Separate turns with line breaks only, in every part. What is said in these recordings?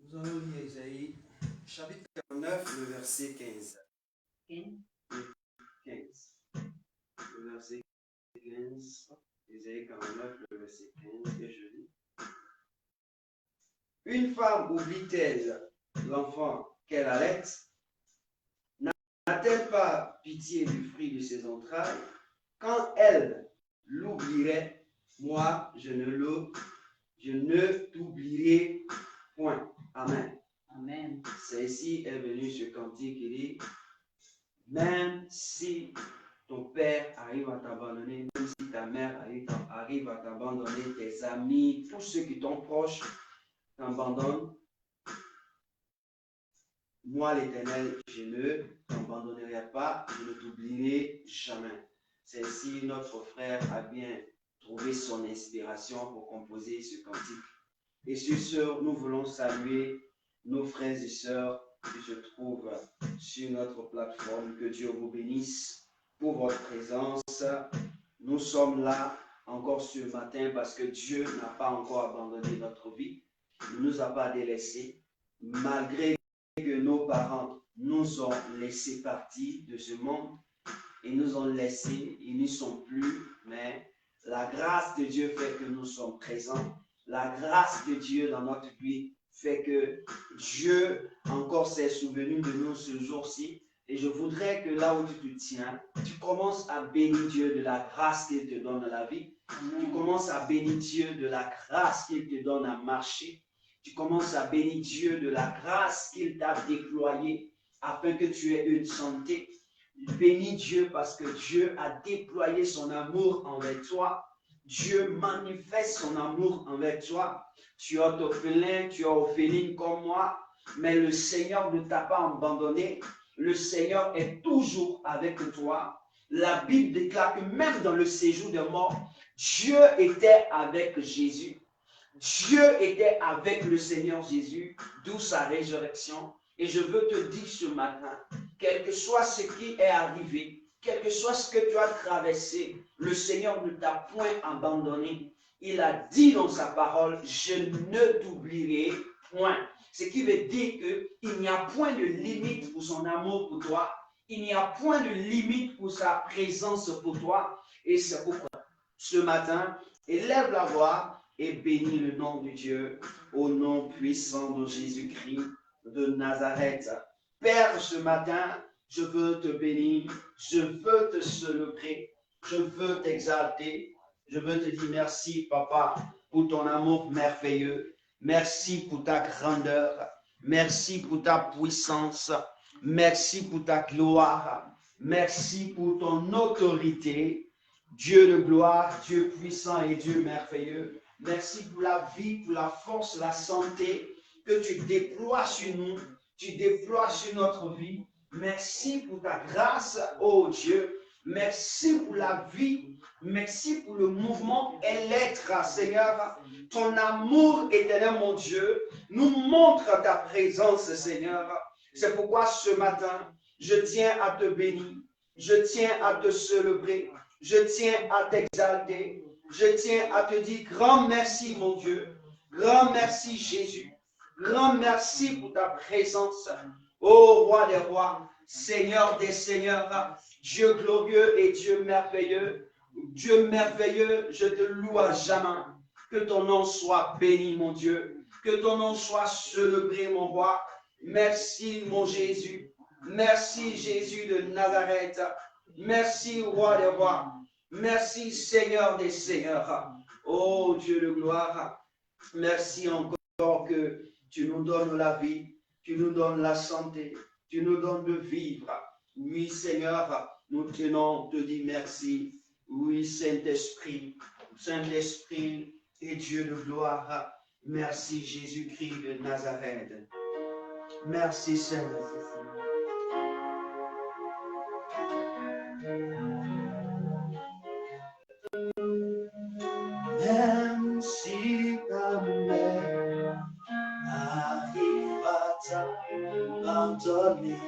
Nous allons lire Isaïe, chapitre 49, le verset 15. 15. Le verset 15. Isaïe 49, le verset 15, et je lis. Une femme oublie-t-elle l'enfant qu'elle allait? N'a-t-elle pas pitié du fruit de ses entrailles? Quand elle l'oublierait, moi, je ne t'oublierai point. Amen.
Amen.
C'est ici est venu ce cantique qui dit, même si ton père arrive à t'abandonner, même si ta mère arrive à t'abandonner, tes amis, tous ceux qui t'ont proches t'abandonnent, moi l'Éternel, je ne t'abandonnerai pas, je ne t'oublierai jamais. C'est ici notre frère a bien trouvé son inspiration pour composer ce cantique. Et sur ce, nous voulons saluer nos frères et sœurs qui se trouvent sur notre plateforme. Que Dieu vous bénisse pour votre présence. Nous sommes là encore ce matin parce que Dieu n'a pas encore abandonné notre vie. Il ne nous a pas délaissés. Malgré que nos parents nous ont laissé partir de ce monde, ils nous ont laissés, ils n'y sont plus, mais la grâce de Dieu fait que nous sommes présents. La grâce de Dieu dans notre vie fait que Dieu encore s'est souvenu de nous ce jour-ci. Et je voudrais que là où tu te tiens, tu commences à bénir Dieu de la grâce qu'il te donne dans la vie. Tu commences à bénir Dieu de la grâce qu'il te donne à marcher. Tu commences à bénir Dieu de la grâce qu'il t'a déployée afin que tu aies une santé. Bénis Dieu parce que Dieu a déployé son amour envers toi. Dieu manifeste son amour envers toi. Tu es orphelin, tu es orpheline comme moi, mais le Seigneur ne t'a pas abandonné. Le Seigneur est toujours avec toi. La Bible déclare que même dans le séjour des morts, Dieu était avec Jésus. Dieu était avec le Seigneur Jésus, d'où sa résurrection. Et je veux te dire ce matin, quel que soit ce qui est arrivé, quel que soit ce que tu as traversé, le Seigneur ne t'a point abandonné. Il a dit dans sa parole, je ne t'oublierai point. Ce qui veut dire qu'il n'y a point de limite pour son amour pour toi. Il n'y a point de limite pour sa présence pour toi. Et c'est pourquoi ce matin, élève la voix et bénis le nom de Dieu au nom puissant de Jésus-Christ de Nazareth. Père, ce matin, je veux te bénir, je veux te célébrer, je veux t'exalter, je veux te dire merci, Papa, pour ton amour merveilleux. Merci pour ta grandeur, merci pour ta puissance, merci pour ta gloire, merci pour ton autorité. Dieu de gloire, Dieu puissant et Dieu merveilleux. Merci pour la vie, pour la force, la santé que tu déploies sur nous, tu déploies sur notre vie. Merci pour ta grâce, oh Dieu. Merci pour la vie. Merci pour le mouvement et l'être, Seigneur. Ton amour éternel, mon Dieu, nous montre ta présence, Seigneur. C'est pourquoi ce matin, je tiens à te bénir. Je tiens à te célébrer. Je tiens à t'exalter. Je tiens à te dire grand merci, mon Dieu. Grand merci, Jésus. Grand merci pour ta présence. Ô roi des rois, Seigneur des seigneurs, Dieu glorieux et Dieu merveilleux. Dieu merveilleux, je te loue à jamais. Que ton nom soit béni, mon Dieu. Que ton nom soit célébré, mon roi. Merci, mon Jésus. Merci, Jésus de Nazareth. Merci, roi des rois. Merci, Seigneur des seigneurs. Oh Dieu de gloire. Merci encore que tu nous donnes la vie, tu nous donnes la santé, tu nous donnes de vivre. Oui, Seigneur, nous tenons te dire merci. Oui, Saint-Esprit, Saint-Esprit et Dieu de gloire. Merci, Jésus-Christ de Nazareth. Merci, Seigneur. Même si ta mère arrive à t'abandonner,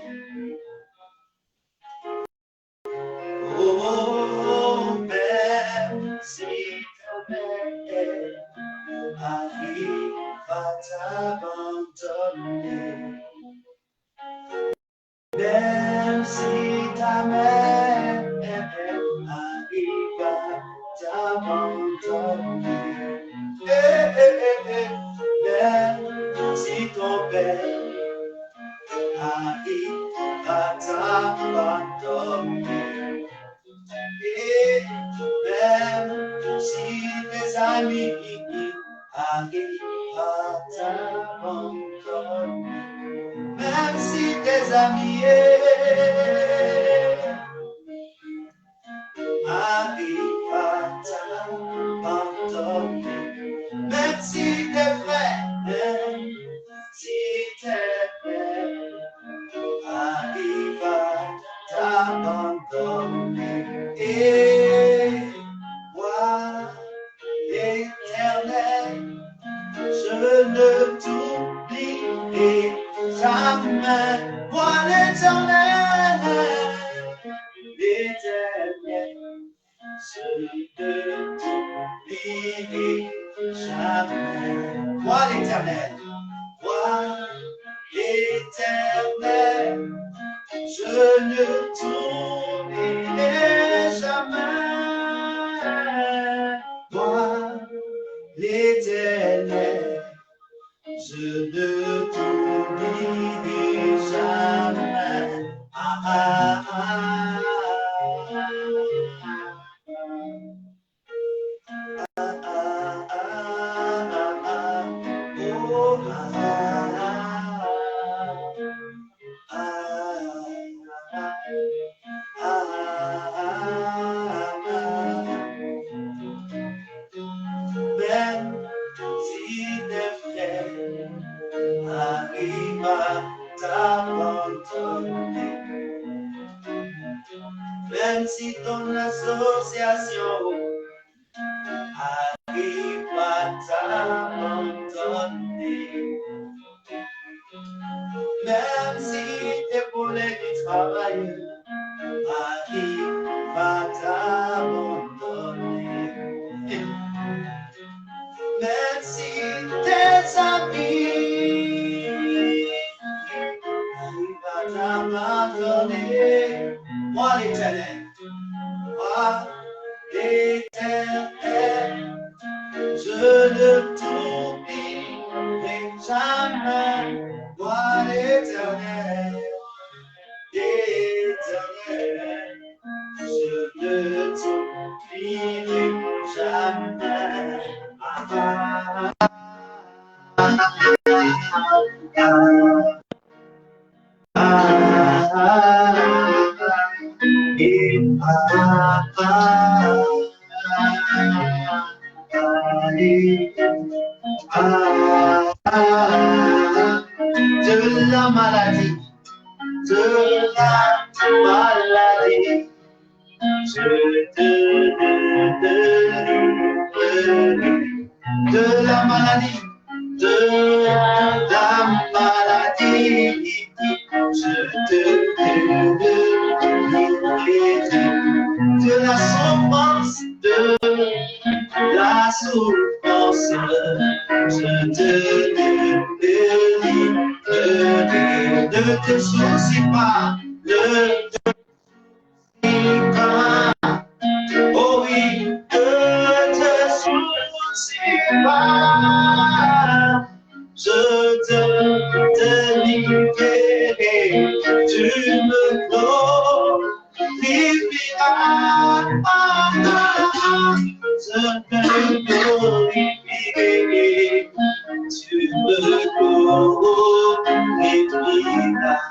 oh, même si ta mère arrive pas t'abandonner. Même si ta mère arrive à t'abandonner. Même si ton père arrive à t'abandonner. Et même si tes amis arrivent à t'abandonner. Même si tes amis arrivent à t'abandonner. Même si tes frères, même si tes frères arrivent à t'abandonner. Et moi, l'Éternel, je ne t'oublierai jamais. Moi, l'Éternel, l'Éternel, je ne t'oublierai jamais. Moi, l'Éternel, je ne t'oublierai jamais. Moi, l'Éternel, je ne t'oublierai jamais. Même si tes frères arrivent à t'abandonner, même si ton association arrive à t'abandonner, même si tes collègues du travail arrivent à t'abandonner, même si tes amis arrivent à t'abandonner, moi l'Éternel, je ne t'oublierai jamais. Moi l'Éternel, je ne t'oublierai jamais. De la maladie, je te délivre. De la maladie, je te délivre. De la souffrance, je te délivre. Ne te soucie pas, oh oui, ne te soucie pas, je te délivrerai, tu me glorifieras, je te glorifierai, tu me glorifieras.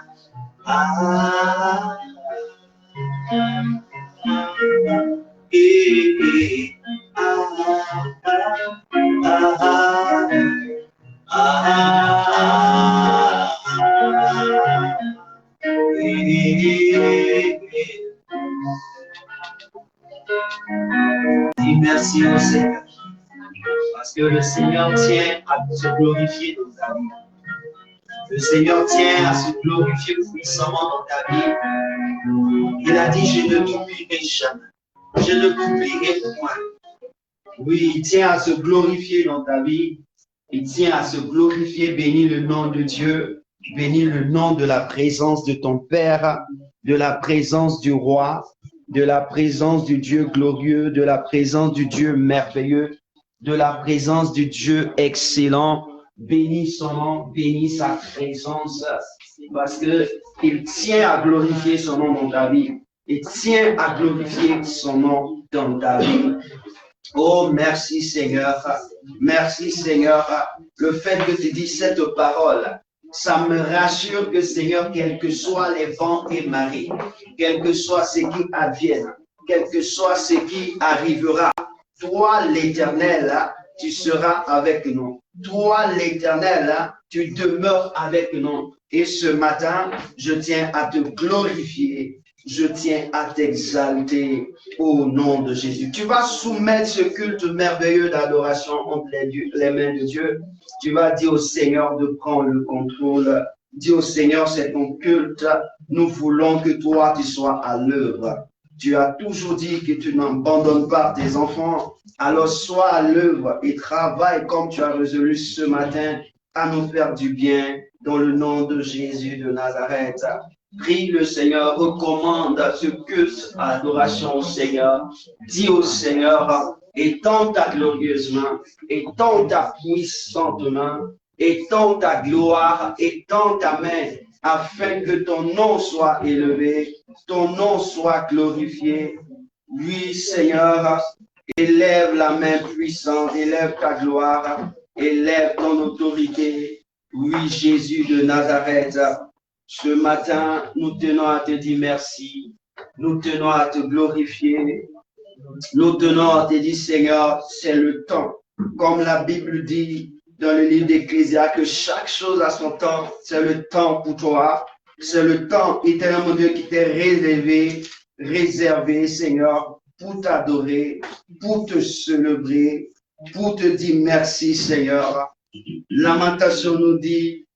Dis merci au Seigneur, parce que le Seigneur tient à se glorifier dans ta vie. Le Seigneur tient à se glorifier puissamment dans ta vie. Il a dit, je ne t'oublierai jamais. Je ne t'oublierai point. Oui, il tient à se glorifier dans ta vie. Il tient à se glorifier. Bénis le nom de Dieu. Bénis le nom de la présence de ton Père, de la présence du Roi, de la présence du Dieu glorieux, de la présence du Dieu merveilleux, de la présence du Dieu excellent. Bénis son nom, bénis sa présence, parce que il tient à glorifier son nom dans ta vie. Il tient à glorifier son nom dans ta vie. Oh, merci Seigneur. Merci Seigneur. Le fait que tu dis cette parole, ça me rassure que Seigneur, quels que soient les vents et marées, quel que soit ce qui advienne, quel que soit ce qui arrivera, toi l'Éternel, tu seras avec nous. Toi l'Éternel, tu demeures avec nous. Et ce matin, je tiens à te glorifier. Je tiens à t'exalter au nom de Jésus. Tu vas soumettre ce culte merveilleux d'adoration entre les mains de Dieu. Tu vas dire au Seigneur de prendre le contrôle. Dis au Seigneur, c'est ton culte. Nous voulons que toi, tu sois à l'œuvre. Tu as toujours dit que tu n'abandonnes pas tes enfants. Alors sois à l'œuvre et travaille comme tu as résolu ce matin à nous faire du bien dans le nom de Jésus de Nazareth. Prie le Seigneur, recommande ce culte à l'adoration au Seigneur. Dis au Seigneur, étends ta glorieuse main, étends ta puissante main, étends ta gloire, étends ta main, afin que ton nom soit élevé, ton nom soit glorifié. Oui, Seigneur, élève la main puissante, élève ta gloire, élève ton autorité. Oui, Jésus de Nazareth. Ce matin, nous tenons à te dire merci. Nous tenons à te glorifier. Nous tenons à te dire, Seigneur, c'est le temps. Comme la Bible dit dans le livre d'Ecclésias, que chaque chose a son temps. C'est le temps pour toi. C'est le temps, éternel mon Dieu, qui t'est réservé, Seigneur, pour t'adorer, pour te célébrer, pour te dire merci, Seigneur. Lamentation nous dit,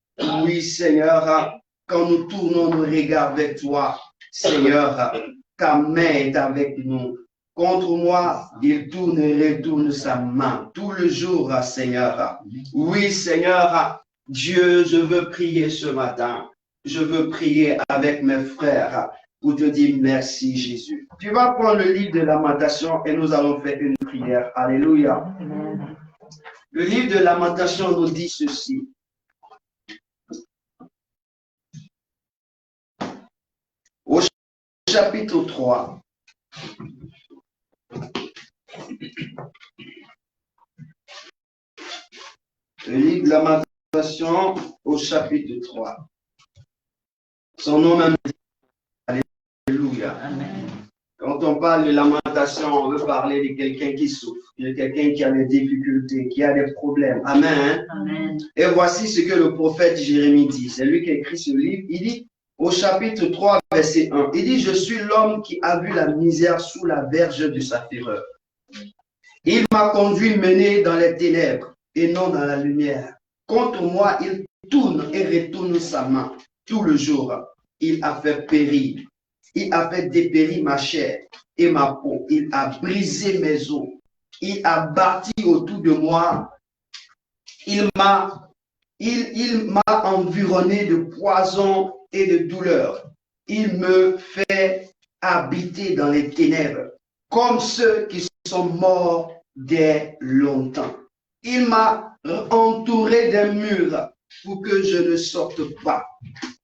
oui, Seigneur, quand nous tournons nos regards vers toi, Seigneur, ta main est avec nous. Contre moi, il tourne et retourne sa main tout le jour, Seigneur. Oui, Seigneur, Dieu, je veux prier ce matin. Je veux prier avec mes frères pour te dire merci, Jésus. Tu vas prendre le livre de Lamentation et nous allons faire une prière. Alléluia. Le livre de Lamentation nous dit ceci. Au chapitre 3, le livre de Lamentation au chapitre 3. Son nom même dit Alléluia. Amen. Quand on parle de lamentation, on veut parler de quelqu'un qui souffre, de quelqu'un qui a des difficultés, qui a des problèmes. Amen. Amen. Et voici ce que le prophète Jérémie dit. C'est lui qui a écrit ce livre. Il dit au chapitre 3, verset 1, il dit, je suis l'homme qui a vu la misère sous la verge de sa terreur. Il m'a conduit mené dans les ténèbres et non dans la lumière. Contre moi, il tourne et retourne sa main tout le jour. Il a fait périr. Il a fait dépérir ma chair et ma peau. Il a brisé mes os. Il a bâti autour de moi. Il m'a environné de poison et de douleur. Il me fait habiter dans les ténèbres, comme ceux qui sont morts dès longtemps. Il m'a entouré d'un mur pour que je ne sorte pas.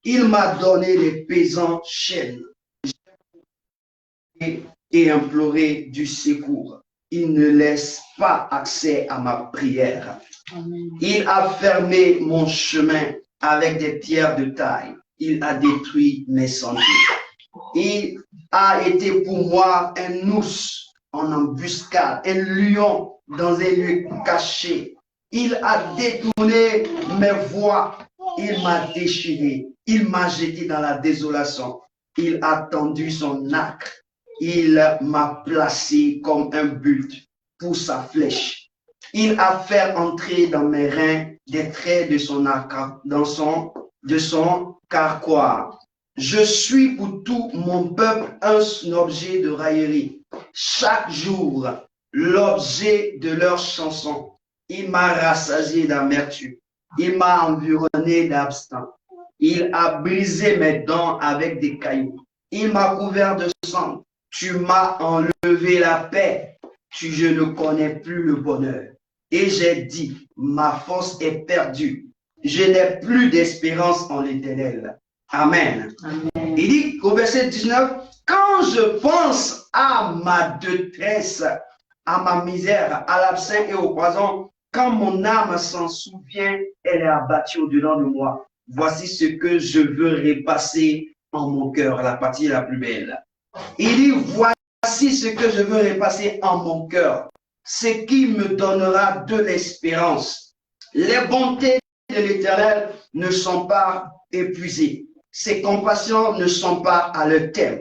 Il m'a donné des pesants chaînes et imploré du secours. Il ne laisse pas accès à ma prière. Amen. Il a fermé mon chemin avec des pierres de taille. Il a détruit mes sentiers. Il a été pour moi un ours en embuscade, un lion dans un lieu caché. Il a détourné mes voies. Il m'a déchiré. Il m'a jeté dans la désolation. Il a tendu son arc. Il m'a placé comme un but pour sa flèche. Il a fait entrer dans mes reins des traits de son carquois. Je suis pour tout mon peuple un objet de raillerie. Chaque jour, l'objet de leur chanson. Il m'a rassasié d'amertume. Il m'a environné d'abstinence. Il a brisé mes dents avec des cailloux. Il m'a couvert de sang. Tu m'as enlevé la paix. Je ne connais plus le bonheur. Et j'ai dit, ma force est perdue. Je n'ai plus d'espérance en l'Éternel. Amen. Amen. Il dit au verset 19, quand je pense à ma détresse, à ma misère, à l'abcès et au poison, quand mon âme s'en souvient, elle est abattue au-dedans de moi. Voici ce que je veux repasser en mon cœur, la partie la plus belle. Il dit, voici ce que je veux repasser en mon cœur, ce qui me donnera de l'espérance. Les bontés de l'Éternel ne sont pas épuisées. Ses compassions ne sont pas à leur terme.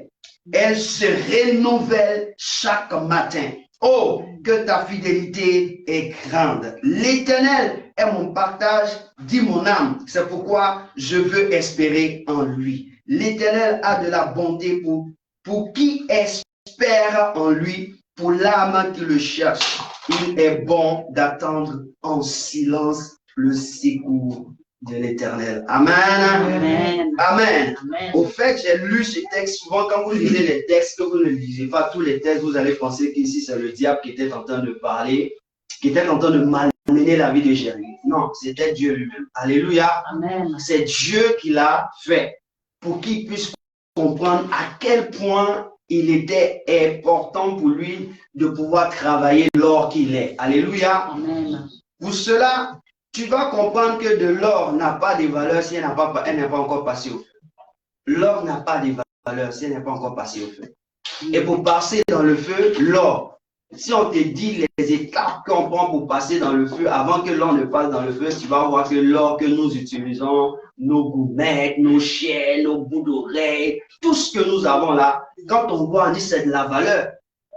Elles se renouvellent chaque matin. Oh, que ta fidélité est grande. L'Éternel est mon partage, dit mon âme. C'est pourquoi je veux espérer en lui. L'Éternel a de la bonté pour qui espère en lui, pour l'âme qui le cherche. Il est bon d'attendre en silence le secours de l'Éternel. Amen. Amen. Amen. Amen. Au fait, j'ai lu ce texte. Souvent, quand vous lisez les textes, que vous ne lisez pas tous les textes, vous allez penser qu'ici, c'est le diable qui était en train de parler, qui était en train de malmener la vie de Jérémie. Non, c'était Dieu lui-même. Alléluia. Amen. C'est Dieu qui l'a fait pour qu'il puisse comprendre à quel point il était important pour lui de pouvoir travailler l'or qu'il est. Alléluia. Amen. Pour cela, tu vas comprendre que de l'or n'a pas de valeur si elle n'est pas encore passée au feu. L'or n'a pas de valeur si elle n'est pas encore passée au feu. Et pour passer dans le feu, l'or, si on te dit les étapes qu'on prend pour passer dans le feu, avant que l'or ne passe dans le feu, tu vas voir que l'or que nous utilisons, nos goumettes, nos chaînes, nos bouts d'oreilles, tout ce que nous avons là, quand on voit, on dit c'est de la valeur.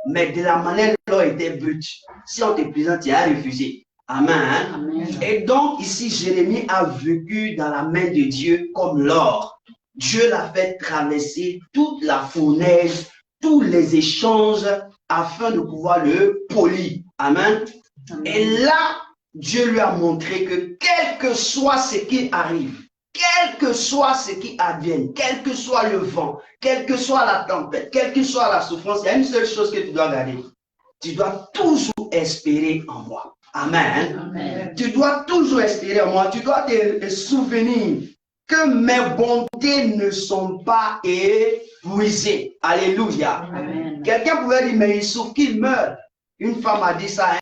Mais de la manière dont l'or était brut, si on te présente, tu as refusé. Amen. Amen. Et donc, ici, Jérémie a vécu dans la main de Dieu comme l'or. Dieu l'a fait traverser toute la fournaise, tous les échanges, afin de pouvoir le polir. Amen. Amen. Et là, Dieu lui a montré que quel que soit ce qui arrive, quel que soit ce qui advienne, quel que soit le vent, quelle que soit la tempête, quelle que soit la souffrance, il y a une seule chose que tu dois garder. Tu dois toujours espérer en moi. Amen. Amen. Tu dois toujours espérer en moi. Tu dois te souvenir que mes bontés ne sont pas épuisées. Alléluia. Quelqu'un pouvait dire, mais il souffre qu'il meurt. Une femme a dit ça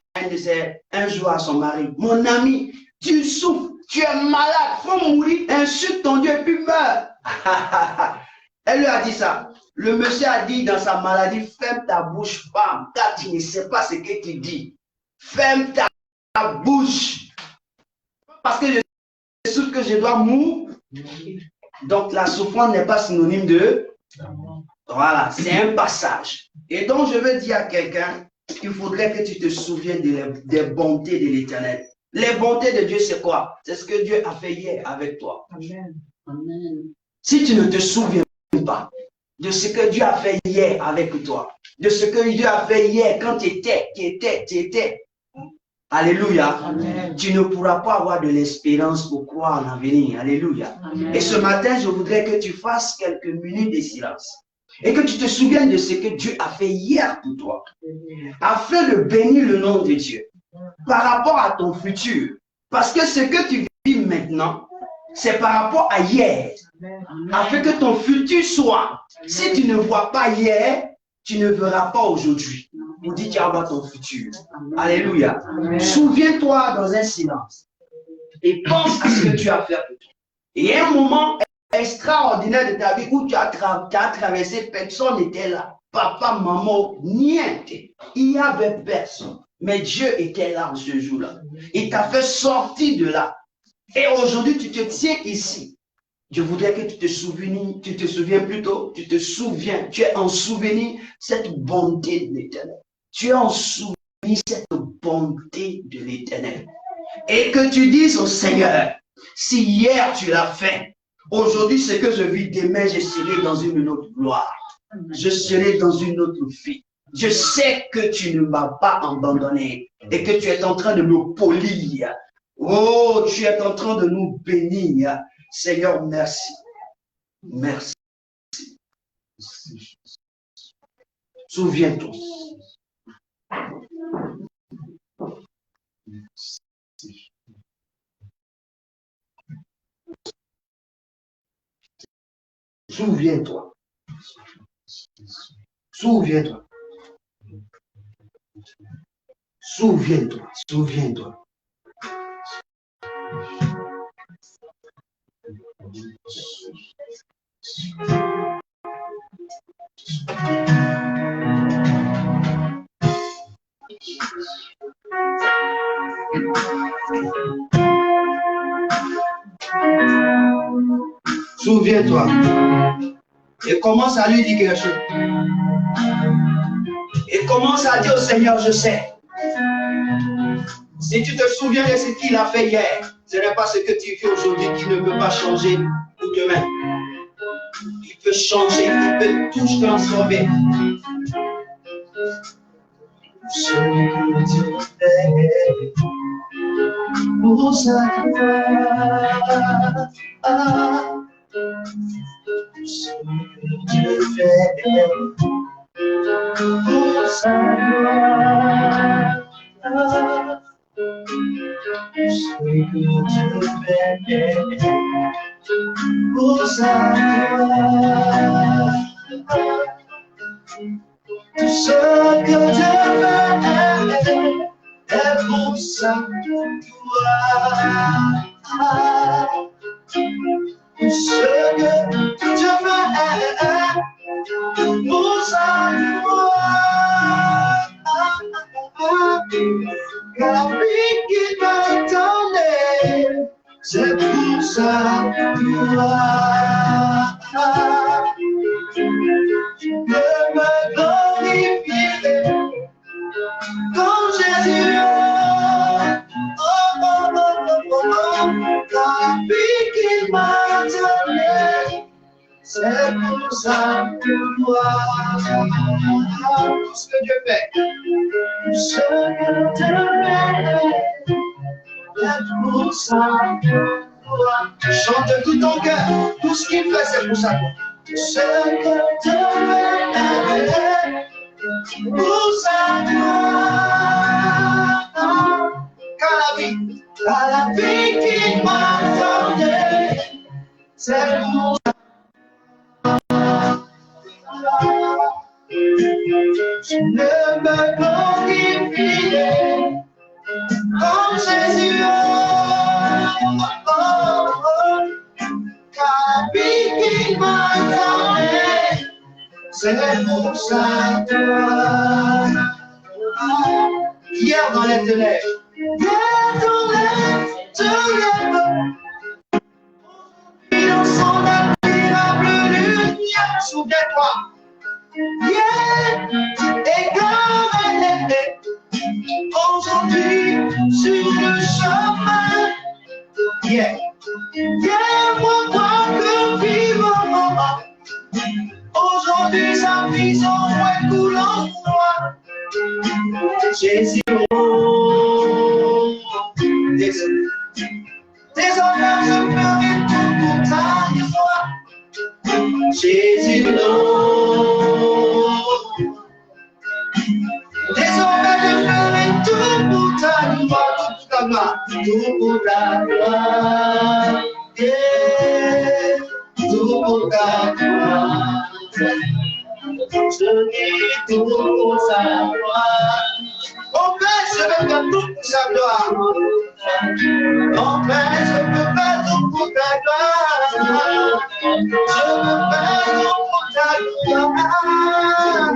un jour à son mari. Mon ami, tu souffres, tu es malade, il faut mourir, insulte ton Dieu et puis meurs. Elle lui a dit ça. Le monsieur a dit dans sa maladie, ferme ta bouche, femme, car tu ne sais pas ce que tu dis. Ferme ta bouche. Parce que je souffre que je dois mourir. Donc la souffrance n'est pas synonyme de... Voilà, c'est un passage. Et donc je veux dire à quelqu'un, il faudrait que tu te souviennes des bontés de l'Éternel. Les bontés de Dieu, c'est quoi? C'est ce que Dieu a fait hier avec toi. Amen. Amen. Si tu ne te souviens pas de ce que Dieu a fait hier avec toi, de ce que Dieu a fait hier quand tu étais, alléluia, amen. Tu ne pourras pas avoir de l'espérance pour croire en l'avenir. Alléluia. Amen. Et ce matin, je voudrais que tu fasses quelques minutes de silence et que tu te souviennes de ce que Dieu a fait hier pour toi, afin de bénir le nom de Dieu par rapport à ton futur. Parce que ce que tu vis maintenant, c'est par rapport à hier, afin que ton futur soit. Si tu ne vois pas hier, tu ne verras pas aujourd'hui. On dit tu vas ton futur. Alléluia. Souviens-toi dans un silence et pense à ce que tu as fait pour toi. Et un moment extraordinaire de ta vie où tu as traversé, personne n'était là. Papa, maman, niente. Il n'y avait personne. Mais Dieu était là en ce jour-là. Il t'a fait sortir de là. Et aujourd'hui, tu te tiens ici. Je voudrais que tu te souviens tu es en souvenir cette bonté de l'Éternel. Tu es en souvenir cette bonté de l'Éternel. Et que tu dises au Seigneur, si hier tu l'as fait, aujourd'hui ce que je vis, demain je serai dans une autre gloire. Je serai dans une autre vie. Je sais que tu ne m'as pas abandonné et que tu es en train de me polir. Oh, tu es en train de nous bénir. Seigneur, merci. Merci. Souviens-toi. Souviens-toi. Souviens-toi. Souviens-toi. Souviens-toi. Souviens-toi. Et commence à lui dire quelque chose. Et commence à dire au Seigneur, je sais. Si tu te souviens de ce qu'il a fait hier, ce n'est pas ce que tu fais aujourd'hui qui ne peut pas changer pour demain. Il peut changer, il peut tout transformer. Ce que tu fais pour sa gloire. Ce que tu fais pour sa gloire. Ce que tu fais pour sa gloire. Tout ce que je fais est pour sa gloire. Tout ce que je fais pour sa gloire. La vie qui m'attendait, c'est pour sa gloire. Je me glorifierai comme Jésus. La vie qui m'attendait, c'est pour sa gloire. Tout ce que Dieu fait, ce que Dieu fait, c'est pour sa gloire. Chante tout ton cœur, tout ce qu'il fait, c'est pour sa gloire. Ce que Dieu fait, pour sa gloire. Car la vie qui m'attendait, c'est pour sa gloire. Je ne me glorifierai comme Jésus. Car la vie qui m'attendait, c'est pour sa gloire. Hier dans les ténèbres, hier dans les ténèbres, dans son admirable lumière, souviens-toi. Hier, et comme elle était, aujourd'hui, sur le chemin. Hier, moi, toi que vivant, aujourd'hui, sa vision est coulant moi. Jésus, désormais, je ferai tout pour ta gloire. Jésus, désormais, je ferai tout pour ta gloire. Tout pour ta gloire. Tout pour ta gloire. Je dis tout pour sa gloire. Mon Père, je veux faire tout pour sa gloire. Mon Père, je veux faire tout pour ta gloire. Je veux faire tout pour ta gloire.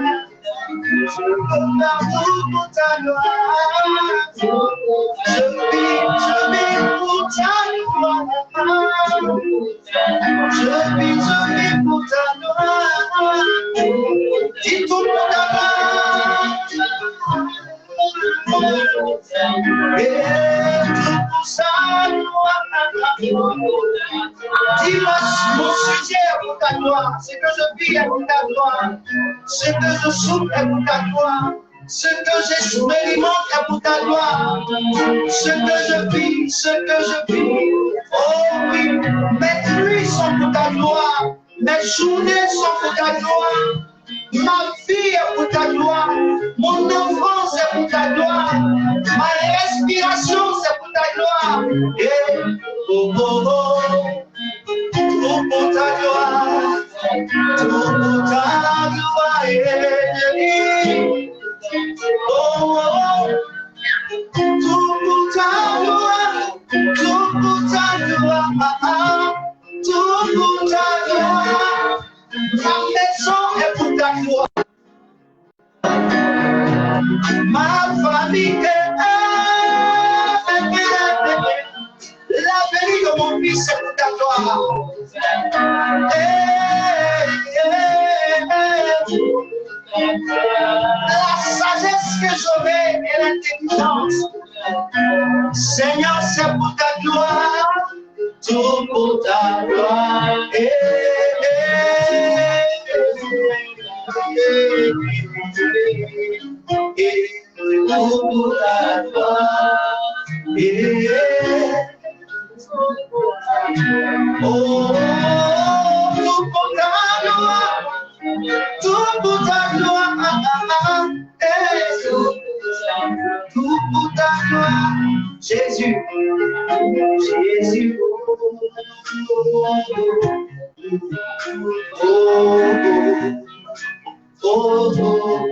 Je veux faire tout pour ta gloire. Je vis pour ta gloire. Je vis pour ta gloire. Dis tout pour ta gloire. Et tout pour sa gloire. Dis-moi mon sujet pour ta gloire. Ce que je vis est pour ta gloire. Ce que je souffre est pour ta gloire. Ce que j'expérimente est pour ta gloire. Ce que je vis, oh oui, mes nuits sont pour ta gloire. Mes journées sont pour ta gloire. Ma vie est pour ta gloire. Mon enfance est pour ta gloire. Ma respiration c'est pour ta gloire. Et oh, oh, oh, tout pour ta gloire. Tout pour ta gloire. Oh, oh, oh. Tout pour ta gloire. Tout pour ta gloire. Tout pour ta gloire. Ma maison est pour ta gloire. Ma famille est l'avenir de mon fils est pour ta gloire. La sagesse que j'aurai et l'intelligence, Seigneur, c'est pour ta gloire. Tout pour ta gloire. Tout pour ta gloire, tout pour ta gloire, Jésus, Jésus,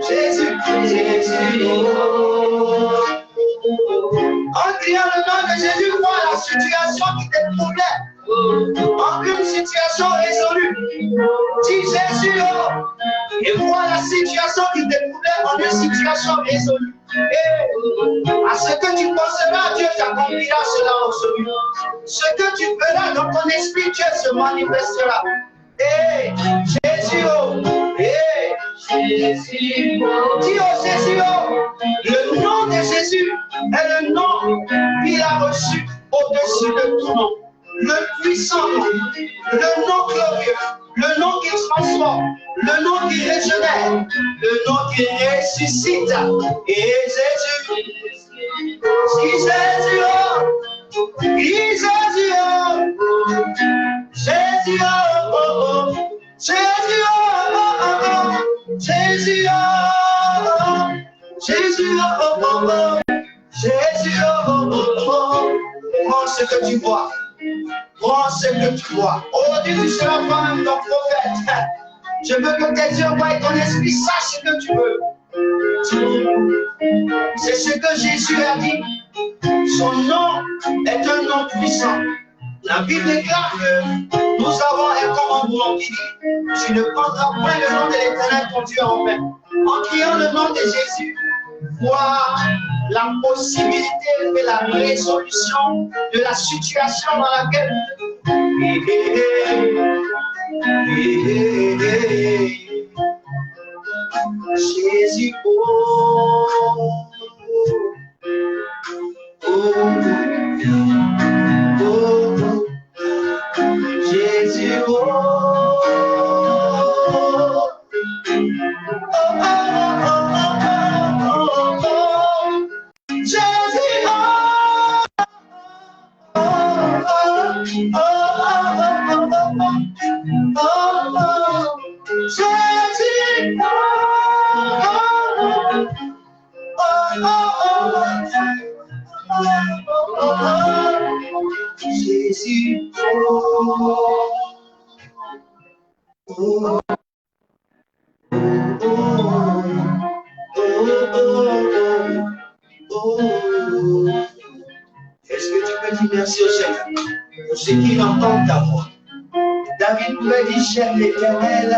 Jésus, Jésus. En criant le nom de Jésus, vois la situation qui te troublait. En une situation résolue. Dis Jésus, oh, et vois la situation qui te troublait en une situation résolue. Et à ce que tu penseras, Dieu t'accomplira cela en celui. Ce que tu feras dans ton esprit, Dieu se manifestera. Et Jésus, oh, et Jésus, oh. Dis oh Jésus, oh, le nom de Jésus est le nom qu'il a reçu au-dessus de tout nom. Le puissant nom, le nom glorieux, le nom qui transforme, le nom qui régénère, le nom qui ressuscite. Et Jésus, Jésus, oh, Jésus, oh, Jésus, oh, Jésus, oh, Jésus, oh, Jésus, oh, Jésus, oh, prends ce que tu vois. Prends ce que tu vois. Oh, dis-lui sur la femme, ton prophète. Je veux que tes yeux voient et ton esprit sache ce que tu veux. C'est ce que Jésus a dit. Son nom est un nom puissant. La Bible déclare que nous avons un commandement qui dit: tu ne prendras point le nom de l'Éternel ton Dieu en vain. En criant le nom de Jésus, voir la possibilité et la résolution de la situation dans laquelle Jésus, oh, Jésus, oh, Jésus, est-ce que tu peux dire merci au Seigneur pour ceux qui entendent ta voix? David pouvait dire: j'aime l'Éternel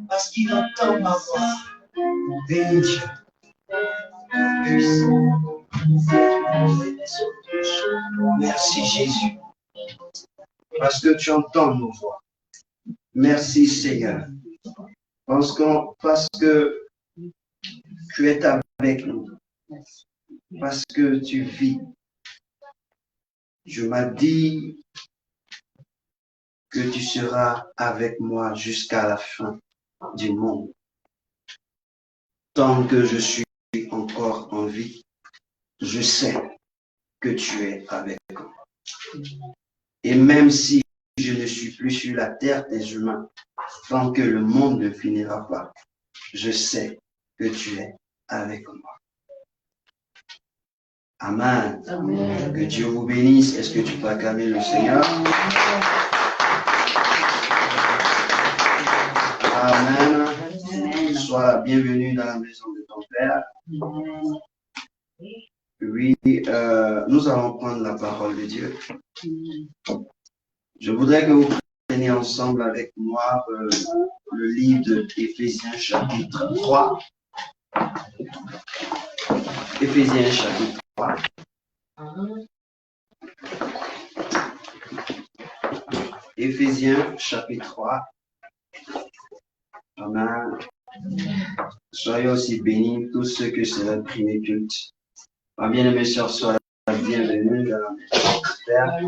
parce qu'il entend ma voix. Béni Dieu. Merci Jésus, parce que tu entends nos voix. Merci Seigneur, parce que tu es avec nous, parce que tu vis. Je m'as dit que tu seras avec moi jusqu'à la fin du monde. Tant que je suis encore en vie, je sais que tu es avec moi. Et même si je ne suis plus sur la terre des humains, tant que le monde ne finira pas, je sais que tu es avec moi. Amen. Amen. Que Dieu vous bénisse. Est-ce que tu peux acclamer le Seigneur? Amen. Amen. Sois la bienvenue dans la maison de ton Père. Oui, nous allons prendre la parole de Dieu. Je voudrais que vous preniez ensemble avec moi le livre d'Éphésiens chapitre 3. Éphésiens chapitre 3. Éphésiens chapitre 3. Amen. Soyez aussi bénis tous ceux que c'est le premier culte. Ma bien-aimée sœur, sois la bienvenue dans la maison de Père.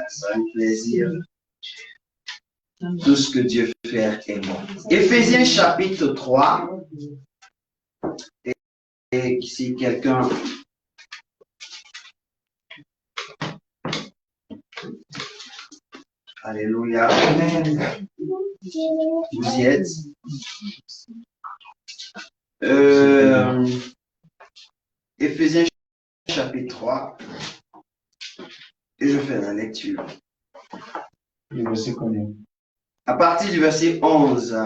C'est un plaisir. Tout ce que Dieu fait est bon. Éphésiens chapitre 3. Et si quelqu'un Alléluia. Vous y êtes. Éphésiens chapitre 3. Et je fais la lecture. Le verset combien? À partir du verset 11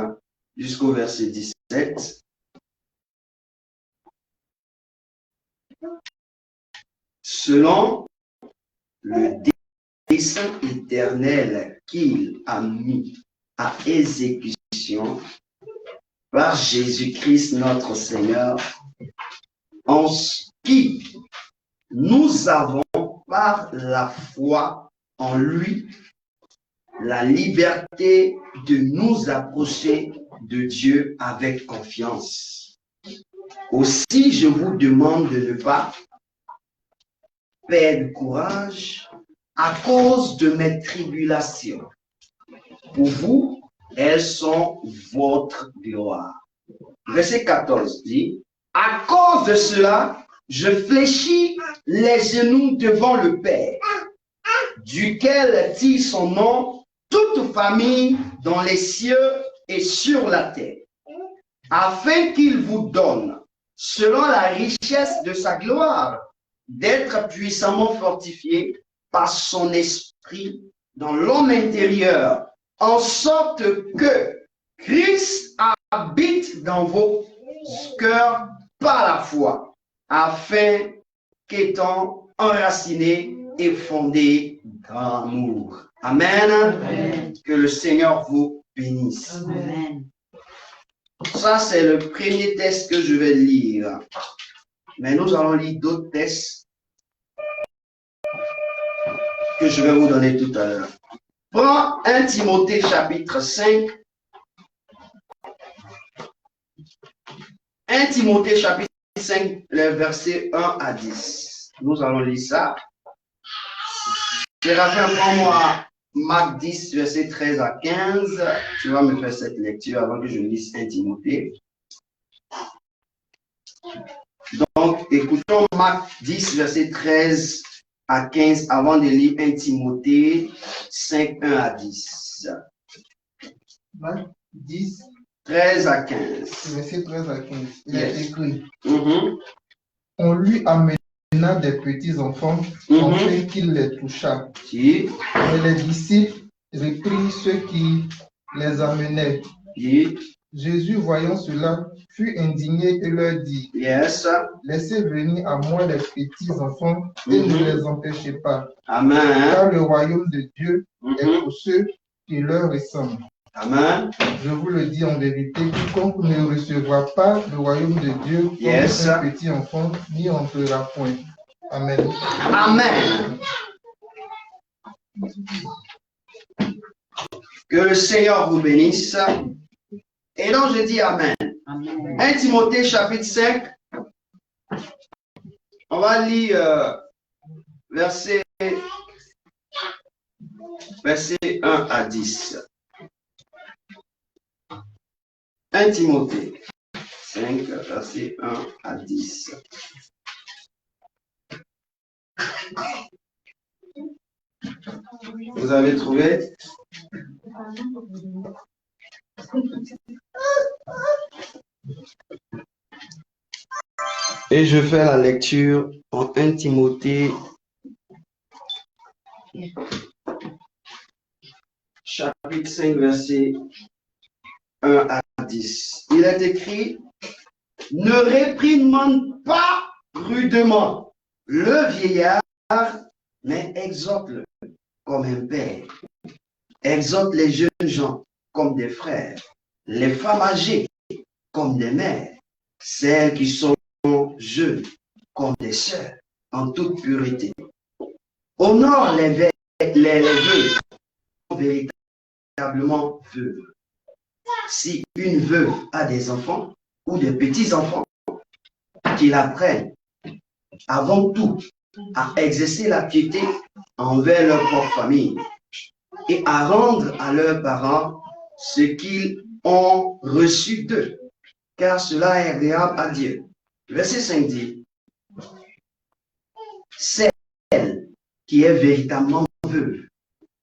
jusqu'au verset 17. Selon le dessein éternel qu'il a mis à exécution par Jésus-Christ notre Seigneur, en qui nous avons par la foi en lui la liberté de nous approcher de Dieu avec confiance. Aussi, je vous demande de ne pas perdre courage à cause de mes tribulations. Pour vous, elles sont votre gloire. Verset 14 dit, à cause de cela, je fléchis les genoux devant le Père, duquel tire son nom toute famille dans les cieux et sur la terre, afin qu'il vous donne, selon la richesse de sa gloire, d'être puissamment fortifié par son esprit dans l'homme intérieur, en sorte que Christ habite dans vos cœurs par la foi, afin qu'étant enracinés et fondés dans l'amour. Amen. Amen. Que le Seigneur vous bénisse. Amen. Ça, c'est le premier texte que je vais lire. Mais nous allons lire d'autres textes que je vais vous donner tout à l'heure. Prends 1 Timothée chapitre 5. 1 Timothée chapitre 5, les versets 1 à 10. Nous allons lire ça. Séraphin, prends-moi Marc 10, verset 13 à 15. Tu vas me faire cette lecture avant que je lise 1 Timothée. Donc, écoutons Marc 10, verset 13 à 15 avant de lire 1 Timothée 5, 1 à 10.
Marc 10,
13 à 15.
verset 13 à 15. Il est écrit.
On
lui amena des petits enfants afin qu'il les touchât.
Et
les disciples reprirent ceux qui les amenaient. Jésus, voyant cela, fut indigné et leur dit, laissez venir à moi les petits enfants et ne les empêchez pas.
Amen.
Car le royaume de Dieu est pour ceux qui leur ressemblent.
Amen.
Je vous le dis en vérité, quiconque ne recevra pas le royaume de Dieu comme un petit enfant, n'y entrera point. Amen.
Amen. Que le Seigneur vous bénisse. Et donc je dis Amen. Amen. 1 Timothée chapitre 5. On va lire verset versets 1 à 10. 1 Timothée 5, versets 1 à 10. Vous avez trouvé? Et je fais la lecture en 1 Timothée chapitre 5, verset 1 à 10. Il est écrit: ne réprimande pas rudement le vieillard, mais exhorte-le comme un père. Exhorte les jeunes gens comme des frères, les femmes âgées comme des mères, celles qui sont jeunes comme des sœurs, en toute pureté. Honore les veuves, véritablement veuves. Si une veuve a des enfants ou des petits-enfants, qu'ils apprennent avant tout à exercer la piété envers leur propre famille et à rendre à leurs parents ce qu'ils ont reçu d'eux, car cela est agréable à Dieu. Verset 5 dit: celle qui est véritablement veuve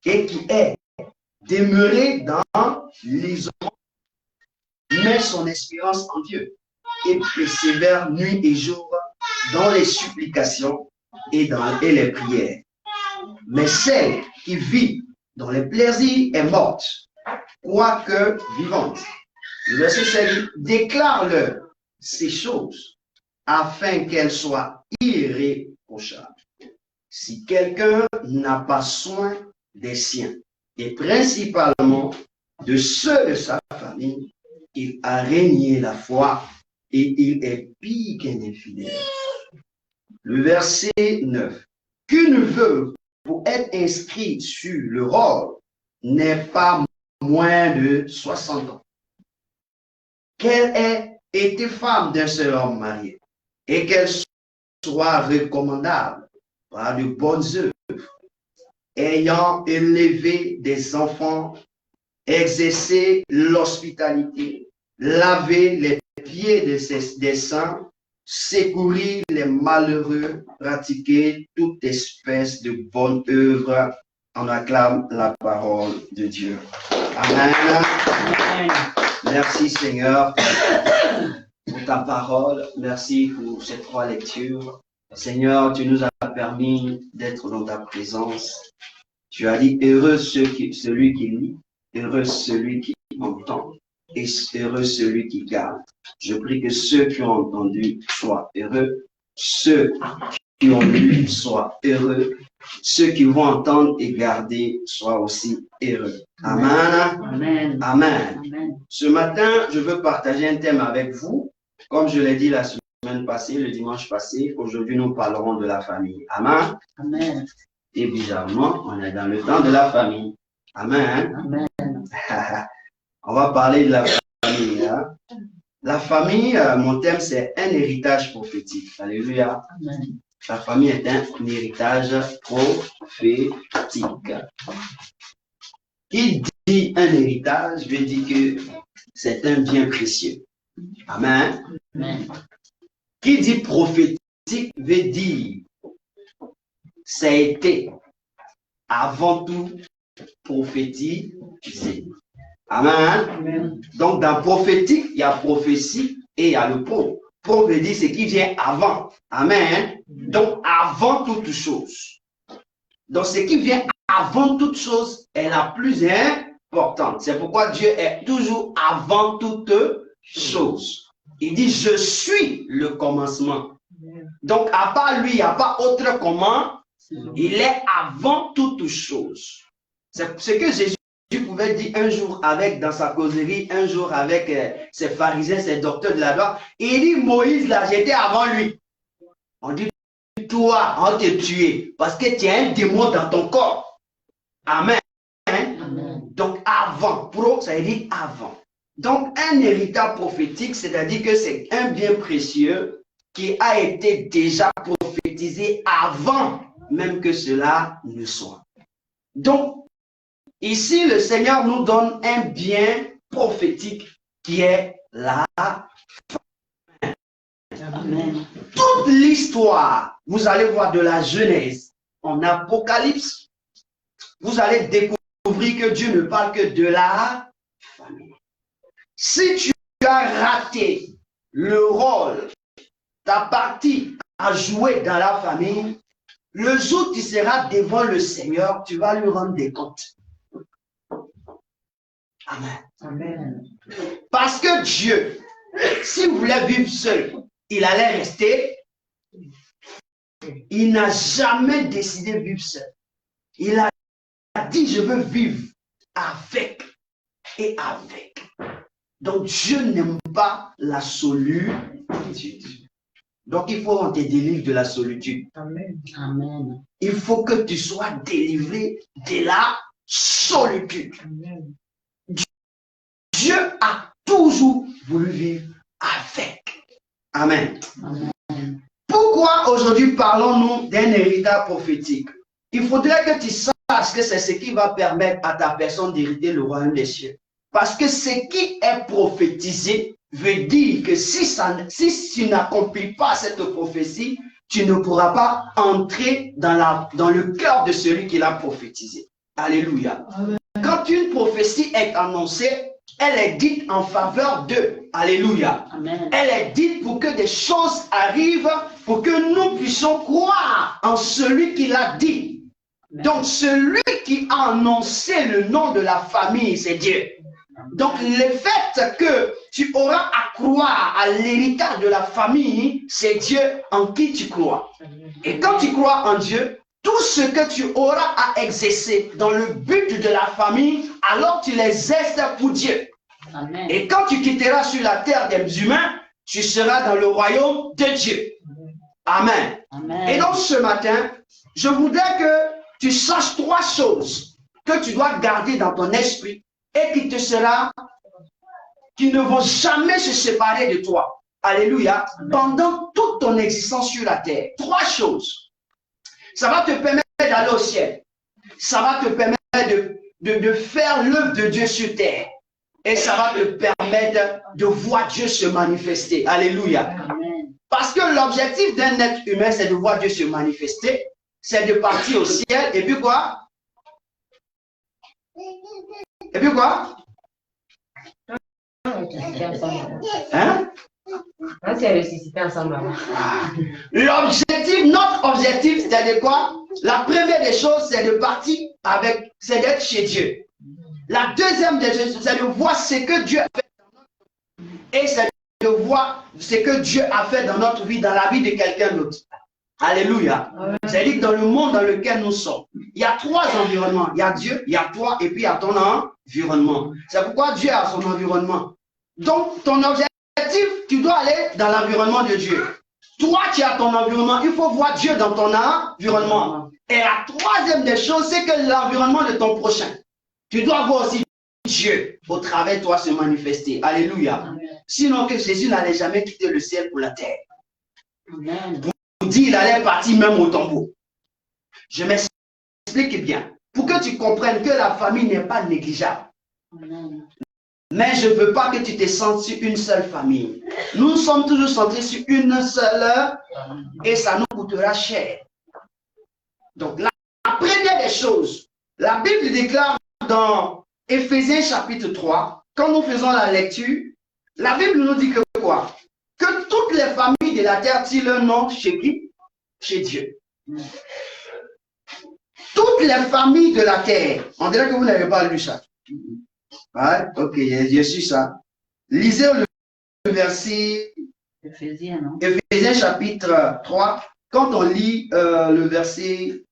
et qui est demeurée dans l'isolement met son espérance en Dieu et persévère nuit et jour dans les supplications et les prières. Mais celle qui vit dans les plaisirs est morte, quoique vivante. Le verset 7 déclare-leur ces choses afin qu'elles soient irréprochables. Si quelqu'un n'a pas soin des siens, et principalement de ceux de sa famille, il a régné la foi et il est pire qu'un infidèle. Le verset 9. Qu'une veuve, pour être inscrite sur le rôle, n'ait pas moins de 60 ans. Qu'elle ait été femme d'un seul homme marié et qu'elle soit recommandable par de bonnes œuvres, ayant élevé des enfants, exercé l'hospitalité, lavé les pieds des saints, secourir les malheureux, pratiquer toute espèce de bonne œuvre. On acclame la parole de Dieu. Amen. Amen. Merci Seigneur pour ta parole. Merci pour ces 3 lectures. Seigneur, tu nous as permis d'être dans ta présence. Tu as dit: heureux celui qui lit, heureux celui qui entend, et heureux celui qui garde. Je prie que ceux qui ont entendu soient heureux, ceux qui ont lu soient heureux, ceux qui vont entendre et garder soient aussi heureux. Amen. Amen. Amen. Amen. Ce matin, je veux partager un thème avec vous. Comme je l'ai dit la semaine passée, le dimanche passé, aujourd'hui nous parlerons de la famille. Amen. Amen. Et bizarrement, on est dans le temps de la famille. Amen. Amen. On va parler de la famille. Hein? La famille, mon thème, c'est un héritage prophétique. Alléluia. Amen. La famille est un héritage prophétique. Qui dit un héritage veut dire que c'est un bien précieux. Amen. Amen. Qui dit prophétique veut dire ça a été avant tout prophétisé. Amen. Amen. Donc dans prophétique, il y a prophétie et il y a le pro. Pro veut dire ce qui vient avant. Amen. Donc avant toute chose. Donc ce qui vient avant toute chose est la plus importante. C'est pourquoi Dieu est toujours avant toute chose. Il dit: je suis le commencement. Donc à part lui, il n'y a pas autre comment. Il est avant toute chose. C'est ce que Jésus pouvait dire un jour dans sa causerie, un jour avec ses pharisiens, ses docteurs de la loi. Il dit: Moïse, là, j'étais avant lui. On dit: toi, on te tué parce que tu as un démon dans ton corps. Amen. Amen. Donc avant, ça veut dire avant. Donc un héritage prophétique, c'est-à-dire que c'est un bien précieux qui a été déjà prophétisé avant même que cela ne soit. Donc, Ici, le Seigneur nous donne un bien prophétique qui est la famille. Amen. Toute l'histoire, vous allez voir de la Genèse en Apocalypse, vous allez découvrir que Dieu ne parle que de la famille. Si tu as raté le rôle, ta partie à jouer dans la famille, le jour où tu seras devant le Seigneur, tu vas lui rendre des comptes. Amen. Amen. Parce que Dieu, s'il voulait vivre seul, il allait rester. Il n'a jamais décidé de vivre seul. Il a dit, je veux vivre avec et avec. Donc Dieu n'aime pas la solitude. Donc il faut qu'on te délivre de la solitude. Amen. Amen. Il faut que tu sois délivré de la solitude. Amen. Dieu a toujours voulu vivre avec. Amen. Amen. Pourquoi aujourd'hui parlons-nous d'un héritage prophétique? Il faudrait que tu saches que c'est ce qui va permettre à ta personne d'hériter le royaume des cieux. Parce que ce qui est prophétisé veut dire que si tu n'accomplis pas cette prophétie, tu ne pourras pas entrer dans le cœur de celui qui l'a prophétisé. Alléluia. Amen. Quand une prophétie est annoncée, elle est dite en faveur d'eux. Alléluia. Amen. Elle est dite pour que des choses arrivent, pour que nous puissions croire en celui qui l'a dit. Amen. Donc, celui qui a annoncé le nom de la famille, c'est Dieu. Donc, le fait que tu auras à croire à l'héritage de la famille, c'est Dieu en qui tu crois. Et quand tu crois en Dieu, tout ce que tu auras à exercer dans le but de la famille, alors tu les exerces pour Dieu. Amen. Et quand tu quitteras sur la terre des humains, tu seras dans le royaume de Dieu. Amen. Amen. Et donc ce matin, je voudrais que tu saches 3 choses que tu dois garder dans ton esprit et qui ne vont jamais se séparer de toi. Alléluia. Amen. Pendant toute ton existence sur la terre. 3 choses. Ça va te permettre d'aller au ciel. Ça va te permettre de faire l'œuvre de Dieu sur terre. Et ça va te permettre de voir Dieu se manifester. Alléluia. Amen. Parce que l'objectif d'un être humain, c'est de voir Dieu se manifester. C'est de partir au ciel. Et puis quoi? Et puis quoi? Hein? L'objectif, notre objectif, c'est de quoi? La première des choses, c'est de partir avec, c'est d'être chez Dieu. La deuxième des choses, c'est de voir ce que Dieu a fait dans notre vie. Et c'est de voir ce que Dieu a fait dans notre vie, dans la vie de quelqu'un d'autre. Alléluia. C'est-à-dire dans le monde dans lequel nous sommes. Il y a 3 environnements. Il y a Dieu, il y a toi et puis il y a ton environnement. C'est pourquoi Dieu a son environnement. Donc, ton objectif, tu dois aller dans l'environnement de Dieu. Toi, tu as ton environnement. Il faut voir Dieu dans ton environnement. Et la 3e des choses, c'est que l'environnement de ton prochain. Tu dois voir aussi Dieu au travers de toi se manifester. Alléluia. Amen. Sinon que Jésus n'allait jamais quitter le ciel pour la terre. Amen. Vous dit, il allait partir même au tombeau. Je m'explique bien. Pour que tu comprennes que la famille n'est pas négligeable. Amen. Mais je ne veux pas que tu te sentes sur une seule famille. Nous sommes toujours centrés sur une seule et ça nous coûtera cher. Donc la première des choses, la Bible déclare dans Éphésiens chapitre 3, quand nous faisons la lecture, la Bible nous dit que quoi? Que toutes les familles de la terre tirent leur nom chez qui? Chez Dieu. Toutes les familles de la terre. On dirait que vous n'avez pas lu ça. Ouais, ok, je suis ça. Lisez le verset Éphésiens, non? Éphésiens chapitre 3. Quand on lit le verset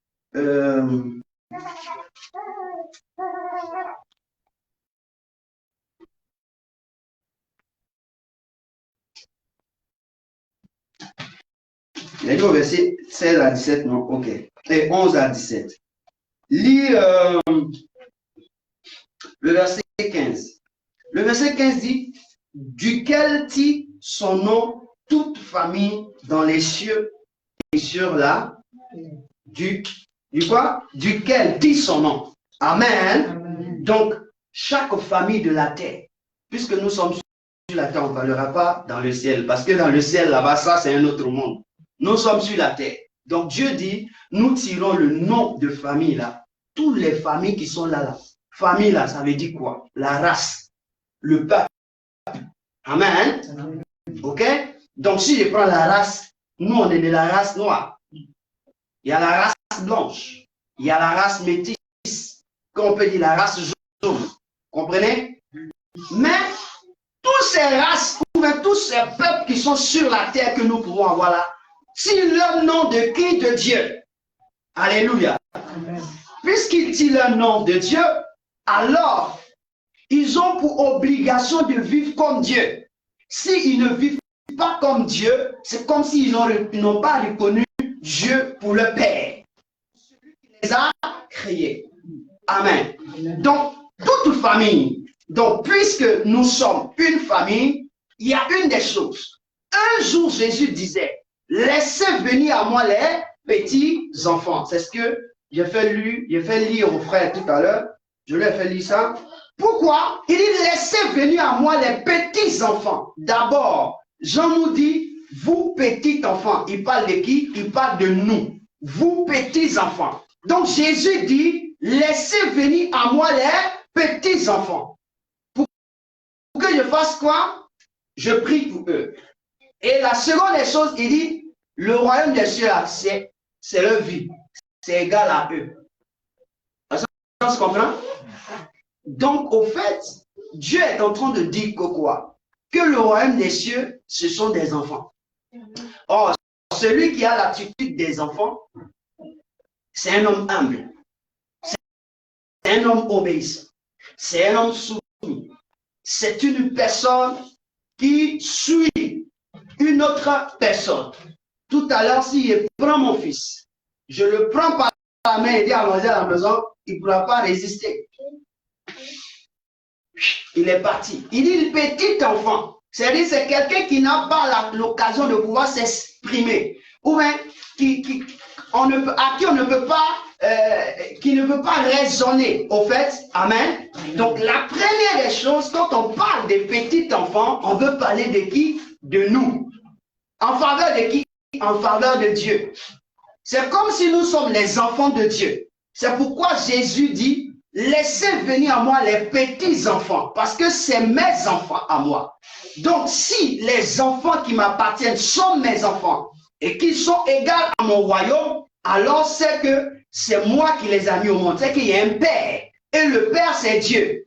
il a dit au verset 16 à 17, non? Ok. Et 11 à 17. Lis le verset 15. Le verset 15 dit, duquel dit son nom toute famille dans les cieux et sur la du quoi? Duquel dit son nom. Amen. Amen.
Donc, chaque famille de la terre, puisque nous sommes sur la terre, on ne parlera pas dans le ciel, parce que dans le ciel, là-bas, ça, c'est un autre monde. Nous sommes sur la terre. Donc, Dieu dit, nous tirons le nom de famille, là. Toutes les familles qui sont là, là. Famille, là, ça veut dire quoi? La race, le peuple. Amen. Ok? Donc, si je prends la race, nous, on est de la race noire. Il y a la race blanche. Il y a la race métisse. Qu'on peut dire la race jaune. Comprenez? Mais, toutes ces races, ou même tous ces peuples qui sont sur la terre que nous pouvons avoir là, si le nom de qui? De Dieu. Alléluia. Puisqu'ils tirent le nom de Dieu, alors, ils ont pour obligation de vivre comme Dieu. S'ils ne vivent pas comme Dieu, c'est comme s'ils n'ont pas reconnu Dieu pour le Père. Celui qui les a créés. Amen. Donc, toute famille. Donc, puisque nous sommes une famille, il y a une des choses. Un jour, Jésus disait, laissez venir à moi les petits enfants. C'est ce que j'ai fait lire au frère tout à l'heure. Je lui ai fait lire ça. Pourquoi? Il dit, laissez venir à moi les petits enfants. D'abord, Jean nous dit, vous petits enfants. Il parle de qui? Il parle de nous. Vous petits enfants. Donc, Jésus dit, laissez venir à moi les petits enfants. Pour que je fasse quoi? Je prie pour eux. Et la seconde des choses, il dit, le royaume des cieux, c'est leur vie. C'est égal à eux. On se comprend? Donc, au fait, Dieu est en train de dire que quoi? Que le royaume des cieux, ce sont des enfants. Or, celui qui a l'attitude des enfants, c'est un homme humble. C'est un homme obéissant. C'est un homme soumis. C'est une personne qui suit une autre personne. Tout à l'heure, si je prends mon fils, je le prends par la main et dis à manger à la maison, il ne pourra pas résister. Il est parti. Il dit petit enfant. C'est-à-dire c'est quelqu'un qui n'a pas l'occasion de pouvoir s'exprimer. Ou bien à qui on ne peut pas, qui ne peut pas raisonner. Au fait, amen. Donc la première des choses, quand on parle des petits enfants, on veut parler de qui? De nous. En faveur de qui? En faveur de Dieu. C'est comme si nous sommes les enfants de Dieu. C'est pourquoi Jésus dit, laissez venir à moi les petits enfants, parce que c'est mes enfants à moi. Donc, si les enfants qui m'appartiennent sont mes enfants et qu'ils sont égaux à mon royaume, alors c'est que c'est moi qui les ai mis au monde. C'est qu'il y a un Père. Et le Père, c'est Dieu.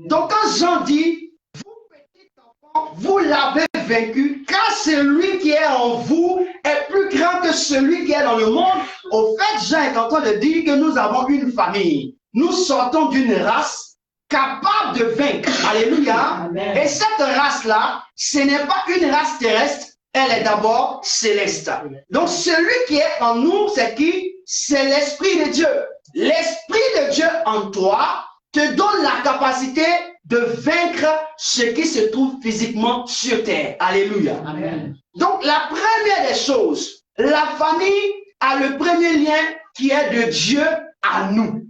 Donc, quand Jean dit, vous petits enfants, vous l'avez vaincu, car celui qui est en vous est plus grand que celui qui est dans le monde. Au fait, Jean est en train de dire que nous avons une famille. Nous sortons d'une race capable de vaincre. Alléluia. Amen. Et cette race-là, ce n'est pas une race terrestre, elle est d'abord céleste. Donc, celui qui est en nous, c'est qui? C'est l'Esprit de Dieu. L'Esprit de Dieu en toi te donne la capacité de vaincre ce qui se trouve physiquement sur terre. Alléluia. Amen. Donc, la première des choses, la famille a le premier lien qui est de Dieu à nous.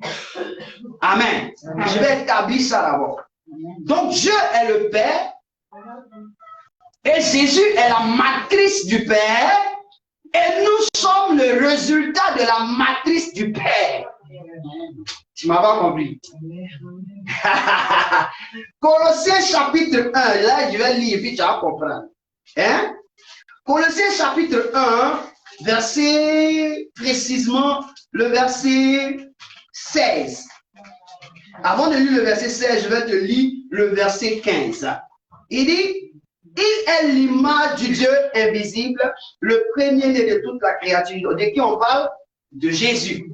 Amen. Amen. Je vais établir ça d'abord. Donc, Dieu est le Père et Jésus est la matrice du Père et nous sommes le résultat de la matrice du Père. Tu m'as pas compris? Colossiens chapitre 1, là je vais lire et puis tu vas comprendre. Hein? Colossiens chapitre 1, verset, précisément le verset 16. Avant de lire le verset 16, je vais te lire le verset 15. Il dit, il est l'image du Dieu invisible, le premier-né de toute la créature. De qui on parle? De Jésus.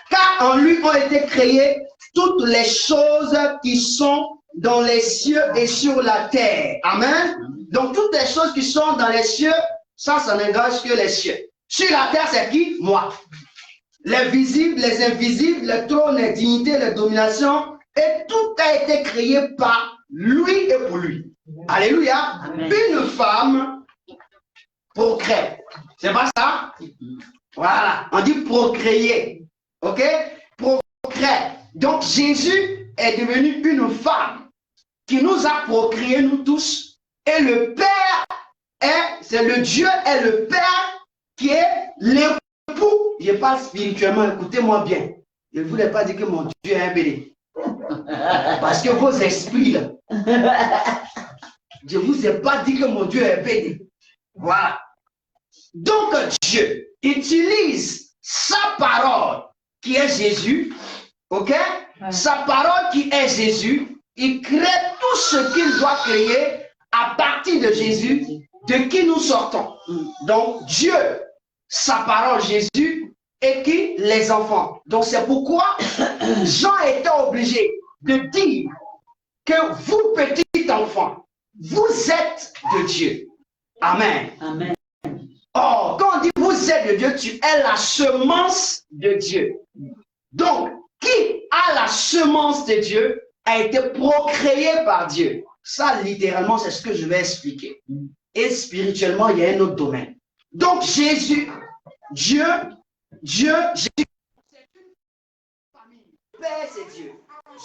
Car en lui ont été créées toutes les choses qui sont dans les cieux et sur la terre. Amen. Donc toutes les choses qui sont dans les cieux, ça n'engage que les cieux. Sur la terre, c'est qui? Moi. Les visibles, les invisibles, les trônes, les dignités, les dominations, et tout a été créé par lui et pour lui. Alléluia. Amen. Une femme procrée. C'est pas ça? Voilà. On dit procréer. Ok? Procrée. Donc Jésus est devenu une femme qui nous a procréé nous tous. Et le Père c'est le Dieu est le Père qui est l'époux. Je parle spirituellement, écoutez-moi bien. Je ne voulais pas dire que mon Dieu est un bébé. Parce que vos esprits là, je ne vous ai pas dit que mon Dieu est un bébé. Voilà. Donc Dieu utilise sa parole qui est Jésus, ok? Sa parole qui est Jésus, il crée tout ce qu'il doit créer à partir de Jésus, de qui nous sortons. Donc Dieu, sa parole Jésus, et qui? Les enfants. Donc c'est pourquoi Jean était obligé de dire que vous, petits enfants, vous êtes de Dieu. Amen.
Amen.
Or, quand on dit vous êtes de Dieu, tu es la semence de Dieu. Donc, qui a la semence de Dieu a été procréé par Dieu. Ça, littéralement, c'est ce que je vais expliquer. Et spirituellement, il y a un autre domaine. Donc, Jésus, Dieu, Jésus, c'est une famille. Le Père, c'est Dieu.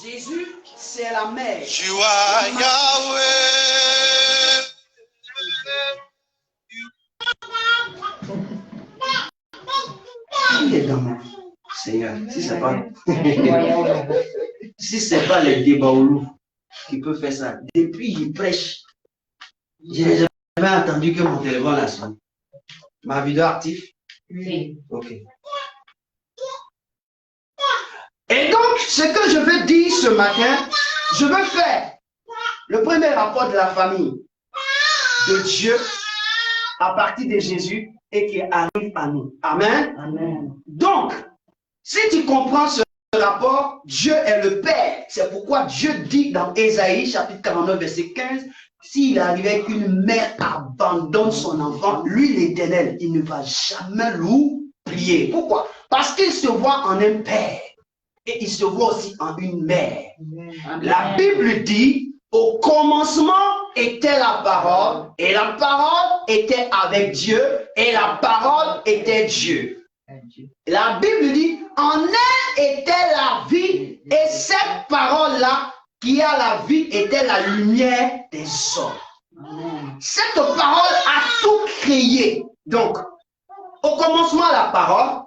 Jésus, c'est la mère.
Tu as Yahweh.
Qui est dans moi, Seigneur? Si c'est pas, si c'est pas les débaoulous qui peut faire ça. Depuis il prêche, je n'ai jamais entendu que mon téléphone a sonné. Ma vidéo active?
Oui.
Ok. Et donc, ce que je veux dire ce matin, je veux faire le premier rapport de la famille de Dieu à partir de Jésus et qui arrive à nous. Amen.
Amen.
Donc, si tu comprends ce rapport, Dieu est le Père. C'est pourquoi Dieu dit dans Ésaïe, chapitre 49, verset 15, s'il arrivait qu'une mère abandonne son enfant, lui, l'Éternel, il ne va jamais l'oublier. Pourquoi? Parce qu'il se voit en un père et il se voit aussi en une mère.
Amen.
La Bible dit, au commencement était la parole, et la parole était avec Dieu, et la parole était Dieu. La Bible dit, en elle était la vie, et cette parole-là, qui a la vie, était la lumière des hommes.
Amen.
Cette parole a tout créé. Donc, au commencement, la parole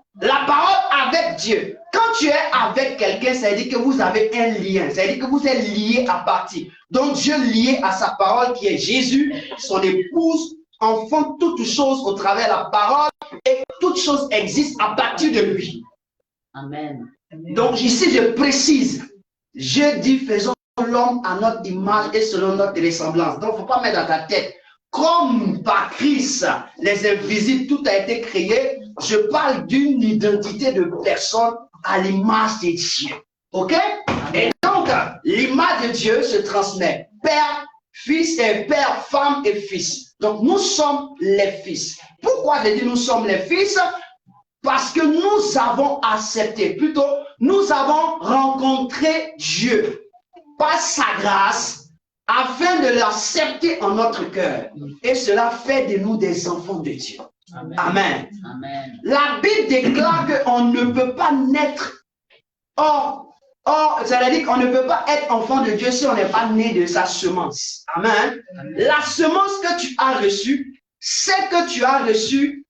avec Dieu. Quand tu es avec quelqu'un, ça veut dire que vous avez un lien. Ça veut dire que vous êtes liés à partir. Donc, Dieu lié à sa parole qui est Jésus, son épouse, enfant toutes choses au travers de la parole et toutes choses existent à partir de lui.
Amen.
Donc, ici, je précise. Je dis, faisons l'homme à notre image et selon notre ressemblance. Donc, il ne faut pas mettre dans ta tête. Comme par Christ, les invisibles, tout a été créé. Je parle d'une identité de personne à l'image de Dieu. Ok? Et donc, l'image de Dieu se transmet. Père, fils et père, femme et fils. Donc, nous sommes les fils. Pourquoi je dis nous sommes les fils? Parce que nous avons accepté, plutôt, nous avons rencontré Dieu par sa grâce afin de l'accepter en notre cœur. Et cela fait de nous des enfants de Dieu.
Amen.
Amen.
Amen.
La Bible déclare qu'on ne peut pas naître. Or, ça veut dire qu'on ne peut pas être enfant de Dieu si on n'est pas né de sa semence. Amen.
Amen.
La semence que tu as reçue, c'est que tu as reçu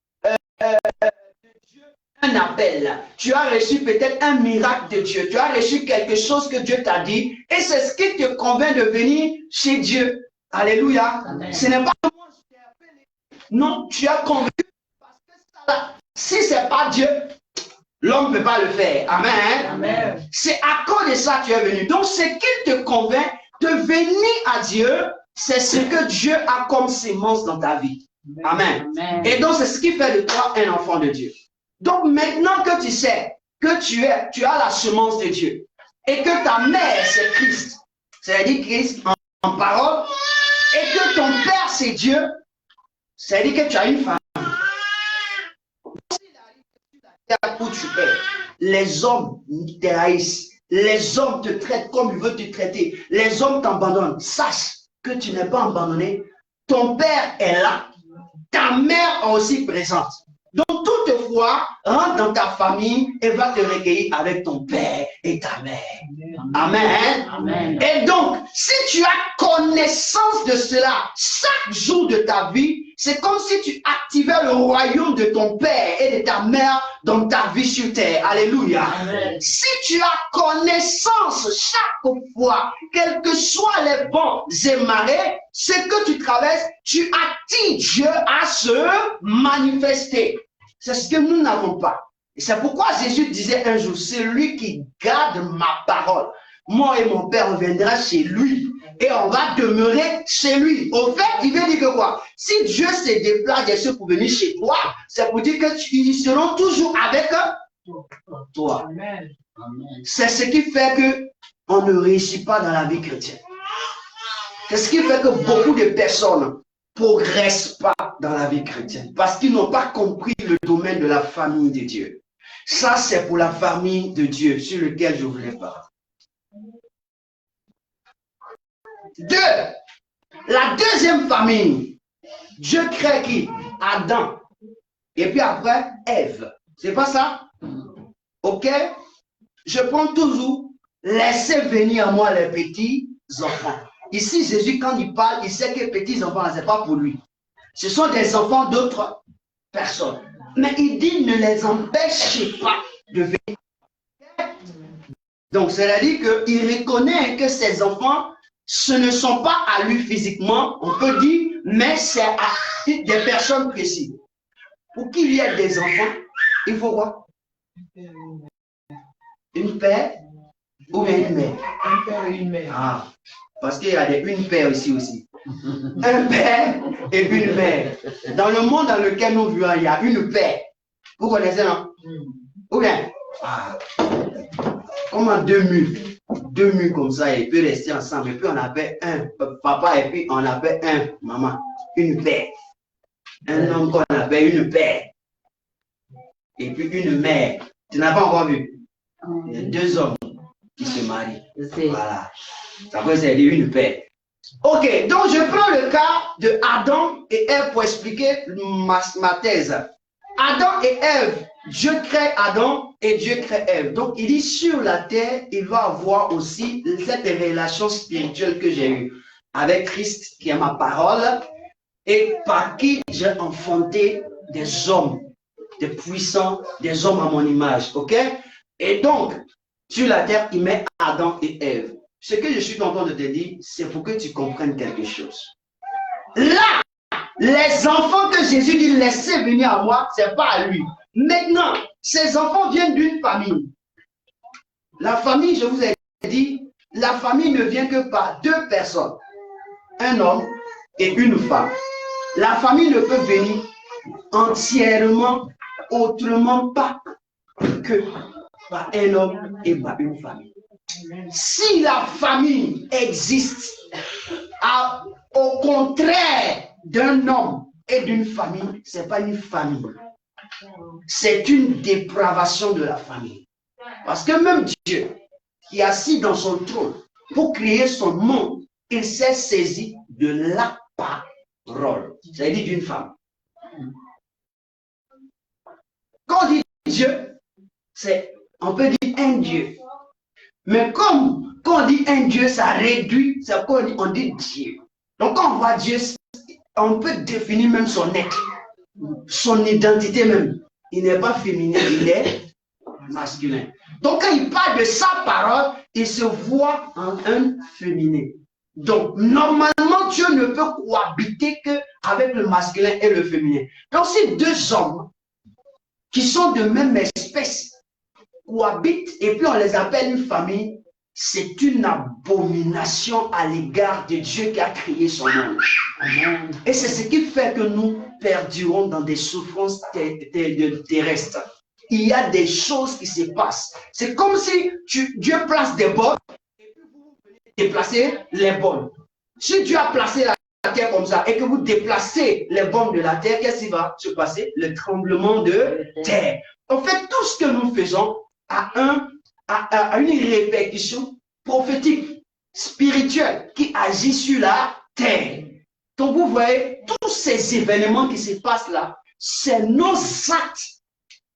un appel. Tu as reçu peut-être un miracle de Dieu. Tu as reçu quelque chose que Dieu t'a dit. Et c'est ce qui te convainc de venir chez Dieu. Alléluia.
Amen.
Ce n'est pas moi je t'ai appelé. Non, tu as convaincu. Parce que ça, si ce n'est pas Dieu, l'homme ne peut pas le faire. Amen.
Amen.
C'est à cause de ça que tu es venu. Donc, ce qui te convainc de venir à Dieu, c'est ce que Dieu a comme sémence dans ta vie. Amen.
Amen.
Et donc, c'est ce qui fait de toi un enfant de Dieu. Donc, maintenant que tu sais que tu as la semence de Dieu et que ta mère, c'est Christ, c'est-à-dire Christ en parole, et que ton père, c'est Dieu, c'est-à-dire que tu as une femme. Où tu es, les hommes te haïssent, les hommes te traitent comme ils veulent te traiter, les hommes t'abandonnent. Sache que tu n'es pas abandonné, ton père est là, ta mère est aussi présente. Donc tout toutefois, rentre dans ta famille et va te recueillir avec ton père et ta mère. Amen.
Amen.
Et donc, si tu as connaissance de cela chaque jour de ta vie, c'est comme si tu activais le royaume de ton père et de ta mère dans ta vie sur terre. Alléluia.
Amen.
Si tu as connaissance chaque fois, quels que soient les vents et marées, ce que tu traverses, tu attires Dieu à se manifester. C'est ce que nous n'avons pas. Et c'est pourquoi Jésus disait un jour, celui qui garde ma parole, moi et mon Père reviendra chez lui et on va demeurer chez lui. Au fait, il veut dire que quoi? Si Dieu se déplace des cieux pour venir chez toi, c'est pour dire qu'ils seront toujours avec toi.
Amen.
C'est ce qui fait que on ne réussit pas dans la vie chrétienne. C'est ce qui fait que beaucoup de personnes ne progressent pas dans la vie chrétienne parce qu'ils n'ont pas compris le domaine de la famille de Dieu. Ça, c'est pour la famille de Dieu sur lequel je voulais parler. 2. La deuxième famille, Dieu crée qui? Adam. Et puis après, Ève. C'est pas ça? Ok? Je prends toujours, laissez venir à moi les petits enfants. Ici, Jésus, quand il parle, il sait que les petits enfants, ce n'est pas pour lui. Ce sont des enfants d'autres personnes. Mais il dit, ne les empêchez pas de venir. Donc, c'est-à-dire qu'il reconnaît que ces enfants, ce ne sont pas à lui physiquement, on peut dire, mais c'est à des personnes précises. Pour qu'il y ait des enfants, il faut quoi? Une paire ou bien une mère?
Un père et une mère.
Ah, parce qu'il y a une paire ici aussi. Un père et une mère. Dans le monde dans lequel nous vivons, il y a une paire. Vous connaissez, non? Ou bien? Ah, comment deux murs? Deux murs comme ça, ils peuvent rester ensemble. Et puis on appelle un papa et puis on appelle un maman. Une paire. Un homme qu'on appelle une paire. Et puis une mère. Tu n'as pas encore vu? Il y a deux hommes qui se marient. Voilà. Ça peut dire une paire. Ok, donc je prends le cas de Adam et Ève pour expliquer ma thèse. Adam et Ève, Dieu crée Adam et Dieu crée Ève. Donc il dit sur la terre, il va avoir aussi cette relation spirituelle que j'ai eue avec Christ qui est ma parole et par qui j'ai enfanté des hommes, des puissants, des hommes à mon image. Ok? Et donc, sur la terre, il met Adam et Ève. Ce que je suis en train de te dire, c'est pour que tu comprennes quelque chose. Là, les enfants que Jésus dit, laissez venir à moi, ce n'est pas à lui. Maintenant, ces enfants viennent d'une famille. La famille, je vous ai dit, la famille ne vient que par deux personnes. Un homme et une femme. La famille ne peut venir entièrement, autrement pas que par un homme et par une famille. Si la famille existe au contraire d'un homme et d'une famille, ce n'est pas une famille. C'est une dépravation de la famille. Parce que même Dieu, qui est assis dans son trône pour créer son monde, il s'est saisi de la parole. C'est-à-dire d'une femme. Quand on dit Dieu, on peut dire un Dieu. Mais comme quand on dit un Dieu, ça réduit, c'est pourquoi on dit Dieu. Donc quand on voit Dieu, on peut définir même son être, son identité même. Il n'est pas féminin, il est masculin. Donc quand il parle de sa parole, il se voit en un féminin. Donc normalement, Dieu ne peut cohabiter qu'avec le masculin et le féminin. Donc si deux hommes qui sont de même espèce cohabitent et puis on les appelle une famille, c'est une abomination à l'égard de Dieu qui a créé son monde. Et c'est ce qui fait que nous perdurons dans des souffrances terrestres. Il y a des choses qui se passent. C'est comme si Dieu place des bornes et puis vous venez déplacer les bornes. Si Dieu a placé la terre comme ça et que vous déplacez les bornes de la terre, qu'est-ce qui va se passer? Le tremblement de terre. En fait, tout ce que nous faisons a une répercussion prophétique, spirituelle, qui agit sur la terre. Donc vous voyez, tous ces événements qui se passent là, c'est nos actes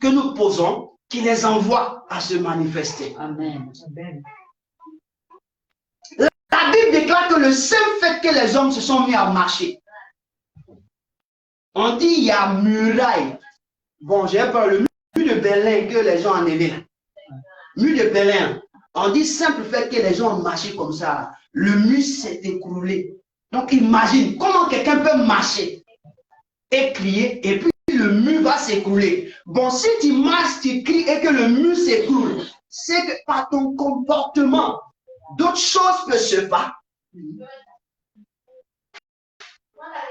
que nous posons qui les envoie à se manifester.
Amen.
La Bible déclare que le seul fait que les hommes se sont mis à marcher, on dit il y a muraille. Bon, j'ai peur, le mur de Berlin que les gens ont enlevé là. Mur de Berlin, on dit simple fait que les gens ont marché comme ça, le mur s'est écroulé. Donc imagine comment quelqu'un peut marcher et crier et puis le mur va s'écrouler. Bon, si tu marches, tu cries et que le mur s'écroule, c'est que par ton comportement, d'autres choses peuvent se passer.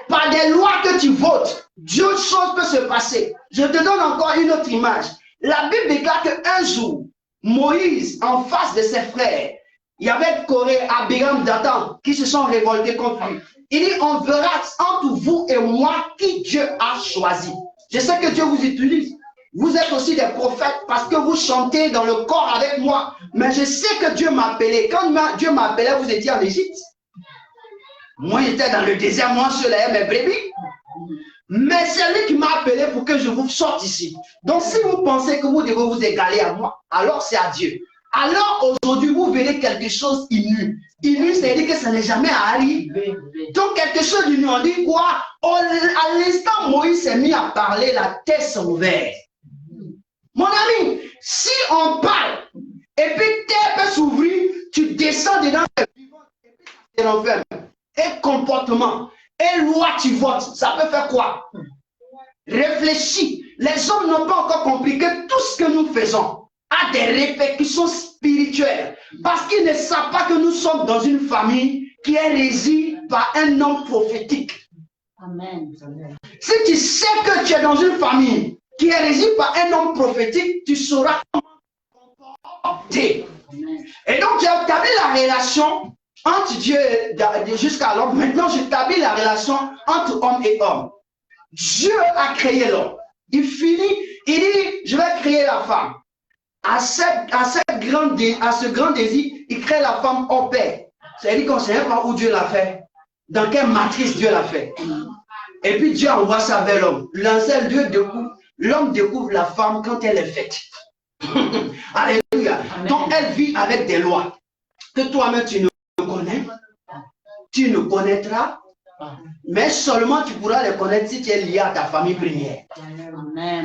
Par des lois que tu votes, d'autres choses peuvent se passer. Je te donne encore une autre image. La Bible déclare qu'un jour, Moïse, en face de ses frères, il y avait Corée, Abiram, Dathan, qui se sont révoltés contre lui. Il dit, on verra entre vous et moi qui Dieu a choisi. Je sais que Dieu vous utilise. Vous êtes aussi des prophètes parce que vous chantez dans le corps avec moi. Mais je sais que Dieu m'a appelé. Quand Dieu m'a appelé, vous étiez en Égypte. Moi, j'étais dans le désert, moi, seul avec mes brebis. Mais c'est lui qui m'a appelé pour que je vous sorte ici. Donc, si vous pensez que vous devez vous égaler à moi, alors c'est à Dieu. Alors, aujourd'hui, vous verrez quelque chose innu. Innu, c'est-à-dire que ça n'est jamais arrivé. Donc, quelque chose d'innu, on dit quoi? À l'instant, Moïse s'est mis à parler, la tête s'est ouverte. Mon ami, si on parle, et puis terre peut s'ouvrir, tu descends dedans et l'enfer. Et comportement, et loi tu votes, ça peut faire quoi? Réfléchis. Les hommes n'ont pas encore compris que tout ce que nous faisons a des répercussions spirituelles. Parce qu'ils ne savent pas que nous sommes dans une famille qui est régie par un homme prophétique.
Amen.
Si tu sais que tu es dans une famille qui est régie par un homme prophétique, tu sauras comment comporter. Et donc tu as établi la relation entre Dieu jusqu'à l'homme. Maintenant, j'établis la relation entre homme et homme. Dieu a créé l'homme. Il finit, il dit, je vais créer la femme. À ce grand désir, il crée la femme au père. C'est-à-dire qu'on ne sait pas où Dieu l'a fait. Dans quelle matrice Dieu l'a fait. Et puis Dieu envoie ça vers l'homme. L'homme découvre la femme quand elle est faite. Alléluia. Donc elle vit avec des lois que toi-même tu ne connais, tu ne connaîtras, mais seulement tu pourras les connaître si tu es lié à ta famille première.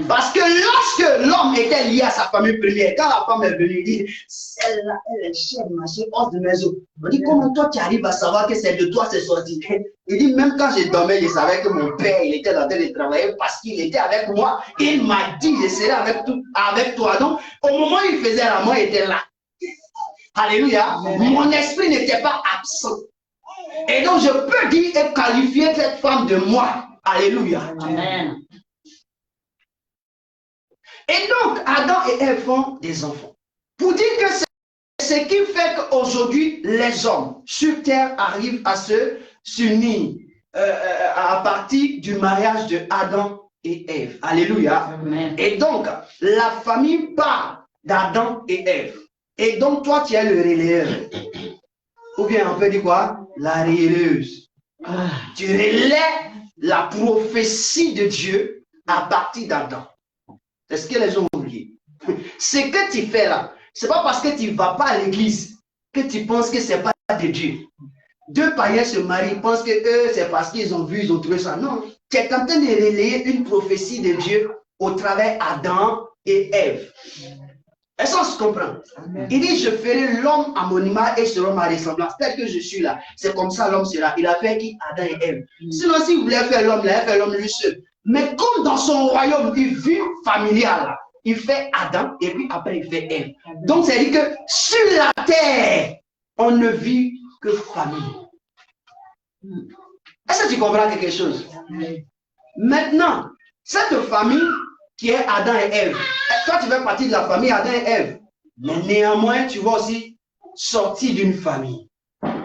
Parce que lorsque l'homme était lié à sa famille première, quand la femme est venue, il dit, celle-là, elle est chère, machin, hors de maison. On dit, comment toi tu arrives à savoir que c'est de toi c'est sorti? Il dit, même quand je dormais, je savais que mon père, il était en train de travailler parce qu'il était avec moi. Il m'a dit, je serai avec toi. Donc, au moment où il faisait la mort, il était là. Alléluia. Mon esprit n'était pas absent. Et donc, je peux dire et qualifier cette femme de moi. Alléluia.
Amen.
Et donc, Adam et Ève font des enfants. Pour dire que c'est ce qui fait qu'aujourd'hui, les hommes sur terre arrivent à se s'unir à partir du mariage de Adam et Ève. Alléluia.
Amen.
Et donc, la famille part d'Adam et Ève. Et donc, toi, tu es le relayeur. Ou bien, on peut dire quoi? La relayeuse. Tu relais la prophétie de Dieu à partir d'Adam. C'est ce que les gens ont oublié. Ce que tu fais là, ce n'est pas parce que tu ne vas pas à l'église que tu penses que ce n'est pas de Dieu. Deux païens se marient, ils pensent que eux, c'est parce qu'ils ont vu, ils ont trouvé ça. Non, tu es en train de relayer une prophétie de Dieu au travers d'Adam et Ève. Est-ce qu'on se comprend? Amen. Il dit, je ferai l'homme à mon image et selon ma ressemblance. Tel que je suis là, c'est comme ça l'homme sera. Il a fait qui? Adam et Ève. Sinon, si vous voulez faire l'homme, il a fait l'homme lui seul. Mais comme dans son royaume, il vit familial, il fait Adam et puis après il fait Ève. Donc, c'est-à-dire que sur la terre, on ne vit que famille. Est-ce que tu comprends quelque chose? Maintenant, cette famille qui est Adam et Ève, toi tu fais partie de la famille Adam et Ève, mais néanmoins tu vas aussi sortir d'une famille.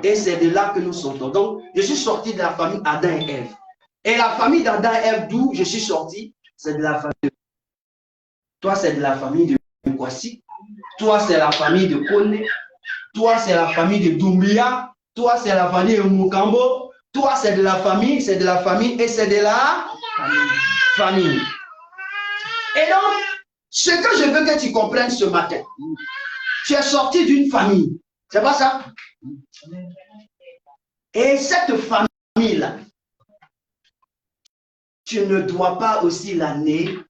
Et c'est de là que nous sortons. Donc, je suis sorti de la famille Adam et Ève. Et la famille d'Adam et Ève, d'où je suis sorti, c'est de la famille de... Toi, c'est de la famille de Kwasi. Toi, c'est la famille de Kone. Toi, c'est la famille de Doumbia. Toi, c'est la famille de Mukambo. Toi, c'est de la famille et c'est de la famille. Et donc, Ce que je veux que tu comprennes ce matin, tu es sorti d'une famille. C'est pas ça? Et cette famille-là, tu ne dois pas aussi la négliger.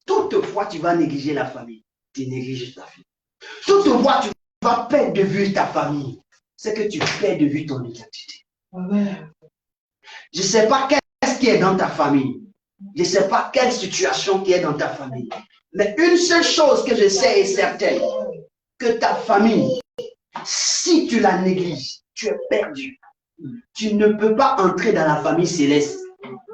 Toutefois, tu vas négliger la famille. Tu négliges ta famille. Toutefois, tu vas perdre de vue ta famille. C'est que tu perds de vue ton identité. Je ne sais pas qu'est-ce qui est dans ta famille. Je ne sais pas quelle situation qui est dans ta famille. Mais une seule chose que je sais est certaine, que ta famille, si tu la négliges, tu es perdu. Tu ne peux pas entrer dans la famille céleste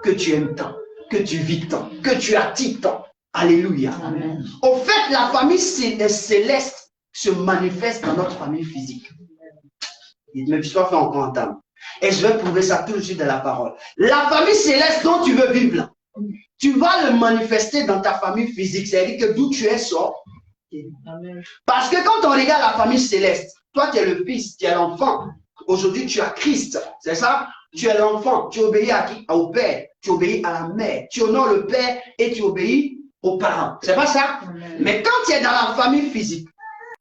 que tu aimes tant, que tu vis tant, que tu attires tant. Alléluia. Amen. Au fait, la famille céleste se manifeste dans notre famille physique. Il ne me puisse pas faire encore entendre. Et je vais prouver ça tout de suite dans la parole. La famille céleste dont tu veux vivre là, tu vas le manifester dans ta famille physique. C'est-à-dire que d'où tu es sort. Parce que quand on regarde la famille céleste, toi tu es le fils, tu es l'enfant. Aujourd'hui tu as Christ, c'est ça? Tu es l'enfant, tu obéis à qui? Au père, tu obéis à la mère, tu honores le père et tu obéis aux parents. C'est pas ça? Mais quand tu es dans la famille physique,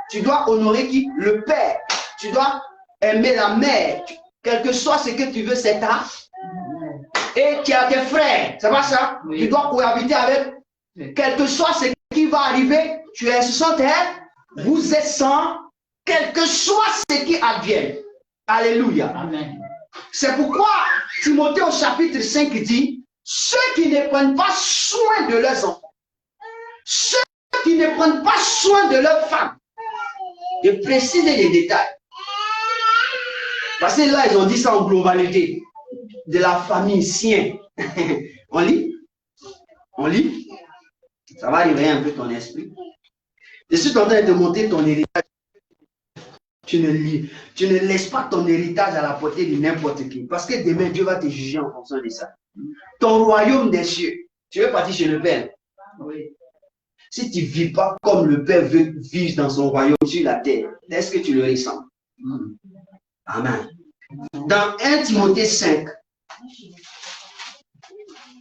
tu dois honorer qui? Le père. Tu dois aimer la mère. Quel que soit ce que tu veux, c'est ta. Et tu as tes frères. C'est pas ça? Oui. Tu dois cohabiter avec. Quel que soit ce qui va arriver, tu es sans terre. Vous êtes sans. Quel que soit ce qui advienne. Alléluia. Amen. C'est pourquoi Timothée au chapitre 5 dit, ceux qui ne prennent pas soin de leurs enfants, ceux qui ne prennent pas soin de leurs femmes, de préciser les détails. Parce que là, ils ont dit ça en globalité. De la famille sien. On lit? On lit? Ça va réveiller un peu ton esprit. Je suis en train de te montrer ton héritage. Tu ne laisses pas ton héritage à la portée de n'importe qui. Parce que demain, Dieu va te juger en fonction de ça. Ton royaume des cieux. Tu veux partir chez le Père? Oui. Si tu ne vis pas comme le Père veut vivre dans son royaume sur la terre, est-ce que tu le ressens? Amen. Dans 1 Timothée 5,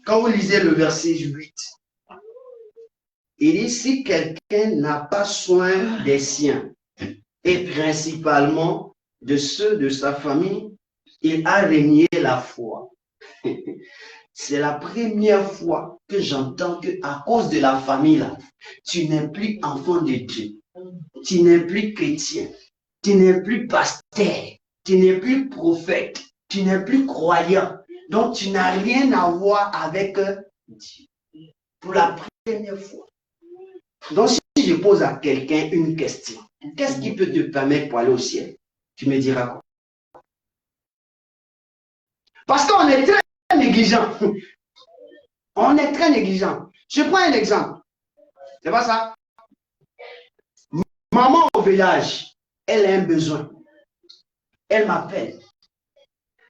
quand vous lisez le verset 8, il dit, si quelqu'un n'a pas soin des siens, et principalement de ceux de sa famille, il a renié la foi. C'est la première fois que j'entends qu'à cause de la famille, là, tu n'es plus enfant de Dieu, tu n'es plus chrétien, tu n'es plus pasteur, tu n'es plus prophète, tu n'es plus croyant. Donc, tu n'as rien à voir avec Dieu. Pour la première fois. Donc, si je pose à quelqu'un une question, qu'est-ce qui peut te permettre pour aller au ciel? Tu me diras quoi? Parce qu'on est très négligent. On est très négligent. Je prends un exemple. C'est pas ça? Maman au village, elle a un besoin. Elle m'appelle.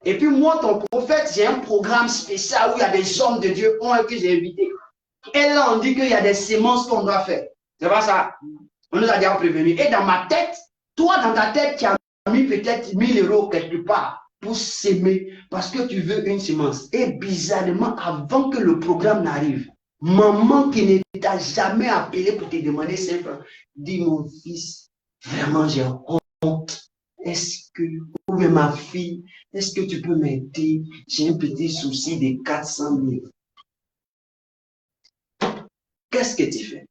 Et puis moi, ton prophète, j'ai un programme spécial où il y a des hommes de Dieu que j'ai invités. Et là, on dit qu'il y a des sémences qu'on doit faire. C'est pas ça? On nous a déjà prévenu. Et dans ma tête, toi, dans ta tête, tu as mis peut-être 1000 € quelque part pour s'aimer parce que tu veux une semence. Et bizarrement, avant que le programme n'arrive, maman qui ne t'a jamais appelé pour te demander 5 francs, dit mon fils, vraiment j'ai honte. Est-ce que, ou ma fille, est-ce que tu peux m'aider? J'ai un petit souci de 400 000. Qu'est-ce que tu fais?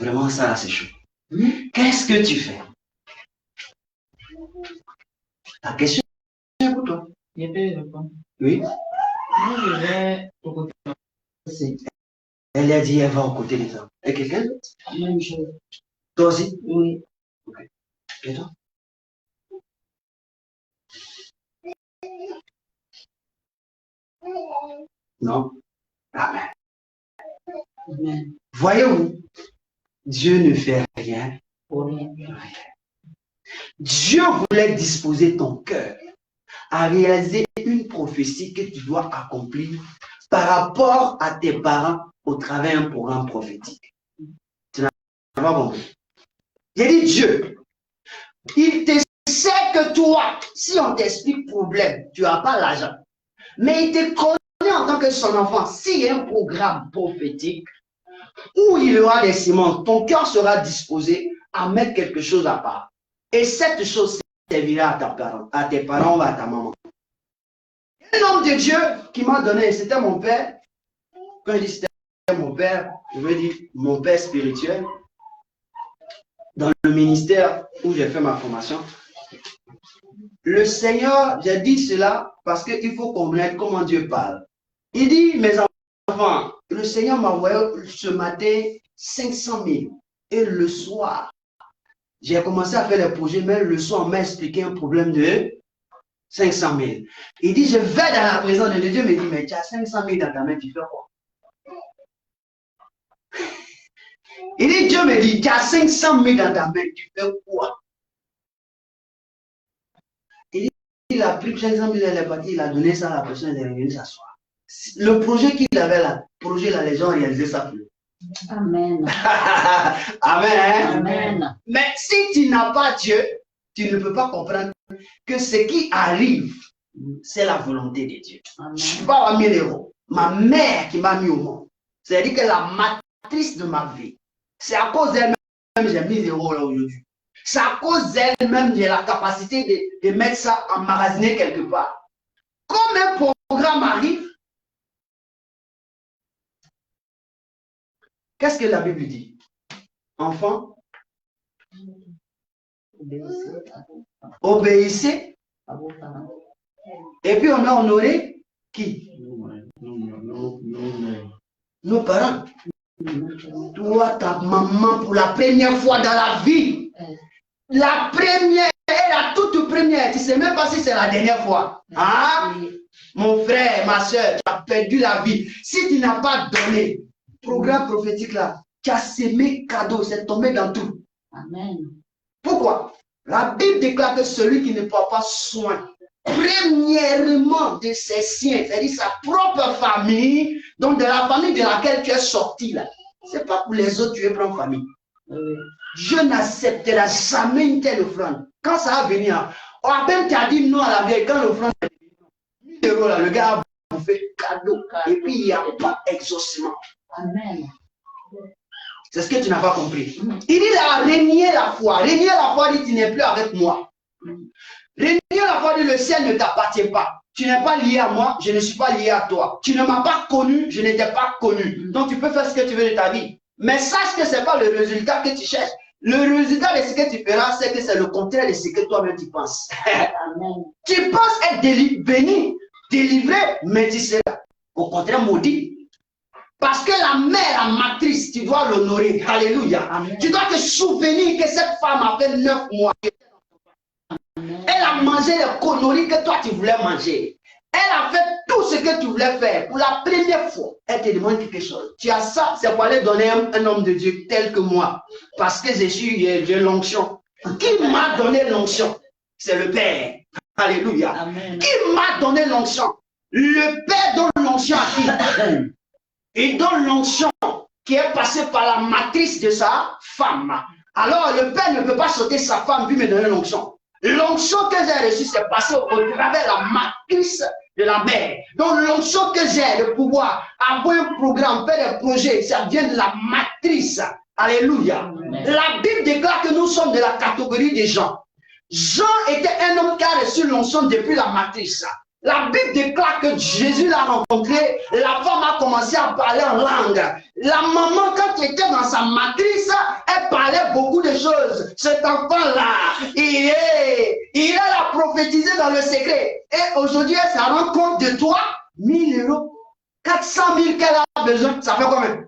Vraiment, ça, c'est chaud. Qu'est-ce que tu fais? La question est pour toi.
Je peux répondre.
Oui.
Moi, je vais au côté de
Elle a dit, elle va aux côtés des hommes. Et quelqu'un d'autre?
même chose.
Toi aussi?
Oui.
Ok. Et toi? Non? Amen.
Amen.
Voyez-vous, Dieu ne fait rien
Pour rien.
Dieu voulait disposer ton cœur à réaliser une prophétie que tu dois accomplir par rapport à tes parents au travers d'un programme prophétique. Tu n'as pas compris. J'ai dit Dieu, il te sait que toi, si on t'explique problème, tu n'as pas l'argent, mais il te connaît connais en tant que son enfant, s'il y a un programme prophétique où il y aura des semences, ton cœur sera disposé à mettre quelque chose à part. Et cette chose servira à tes parents ou à ta maman. Un homme de Dieu qui m'a donné, c'était mon père. Quand je dis c'était mon père, je veux dire mon père spirituel. Dans le ministère où j'ai fait ma formation. Le Seigneur, j'ai dit cela parce qu'il faut comprendre comment Dieu parle. Il dit, mes enfants, le Seigneur m'a envoyé ce matin 500 000. Et le soir, j'ai commencé à faire des projets, mais le soir, on m'a expliqué un problème de 500 000. Il dit, je vais dans la présence de Dieu. Il me dit, mais tu as 500 000 dans ta main, tu fais quoi? Il dit, Dieu me dit, tu as 500 000 dans ta main, tu fais quoi? Il a pris 500 000, il est parti, il a donné ça à la personne, il est revenu s'asseoir. Le projet qu'il avait là, les gens réalisaient ça plus.
Amen.
Amen.
Amen.
Mais si tu n'as pas Dieu, tu ne peux pas comprendre que ce qui arrive, c'est la volonté de Dieu.
Amen.
Je ne suis pas à 1000 euros. Ma mère qui m'a mis au monde. C'est-à-dire que la matrice de ma vie, c'est à cause d'elle-même j'ai 1000 euros là aujourd'hui. C'est à cause d'elle-même j'ai la capacité de mettre ça emmagasiné quelque part. Comme un programme arrive, qu'est-ce que la Bible dit? Enfant, obéissez. Et puis on a honoré qui? Nos parents. Toi, ta maman, pour la première fois dans la vie, la première, la toute première, tu ne sais même pas si c'est la dernière fois. Hein? Mon frère, ma soeur, tu as perdu la vie. Si tu n'as pas donné, programme prophétique là, tu as semé cadeau, c'est tombé dans tout.
Amen.
Pourquoi? La Bible déclare que celui qui ne prend pas soin, premièrement de ses siens, c'est-à-dire sa propre famille, donc de la famille de laquelle tu es sorti là, c'est pas pour les autres tu veux prendre famille. Dieu n'acceptera jamais une telle offrande. Quand ça va venir, à peine tu as dit non à la vieille, quand l'offrande est 1000 euros là, le gars a bouffé cadeau, et puis il n'y a pas exaucement.
Amen.
C'est ce que tu n'as pas compris. Il dit là, régner la foi. Régner la foi dit tu n'es plus avec moi. Régner la foi dit le ciel ne t'appartient pas. Tu n'es pas lié à moi, je ne suis pas lié à toi. Tu ne m'as pas connu, je ne t'ai pas connu. Donc tu peux faire ce que tu veux de ta vie. Mais sache que ce n'est pas le résultat que tu cherches. Le résultat de ce que tu feras, c'est que c'est le contraire de ce que toi-même tu penses.
Amen.
Tu penses être béni, délivré, mais tu seras au contraire maudit. Parce que la mère, la matrice, tu dois l'honorer. Alléluia.
Amen.
Tu dois te souvenir que cette femme a fait 9 mois.
Amen.
Elle a mangé les conneries que toi tu voulais manger. Elle a fait tout ce que tu voulais faire. Pour la première fois, elle te demande quelque chose. Tu as ça, c'est pour aller donner un homme de Dieu tel que moi. Parce que j'ai l'onction. Qui m'a donné l'onction? C'est le Père. Alléluia.
Amen.
Qui m'a donné l'onction? Le Père donne l'onction à qui? Il donne l'onction qui est passée par la matrice de sa femme. Alors le Père ne peut pas sauter sa femme puis me donner l'onction. L'onction que j'ai reçue, c'est passé au travers de la matrice de la mère. Donc l'onction que j'ai de pouvoir avoir un programme, faire des projets, ça vient de la matrice. Alléluia. Amen. La Bible déclare que nous sommes de la catégorie des gens. Jean était un homme qui a reçu l'onction depuis la matrice. La Bible déclare que Jésus l'a rencontré, la femme a commencé à parler en langue. La maman, quand elle était dans sa matrice, elle parlait beaucoup de choses. Cet enfant-là, il a prophétisé dans le secret. Et aujourd'hui, elle se rend compte de toi, 1000 euros, 400 000 qu'elle a besoin. Ça fait combien?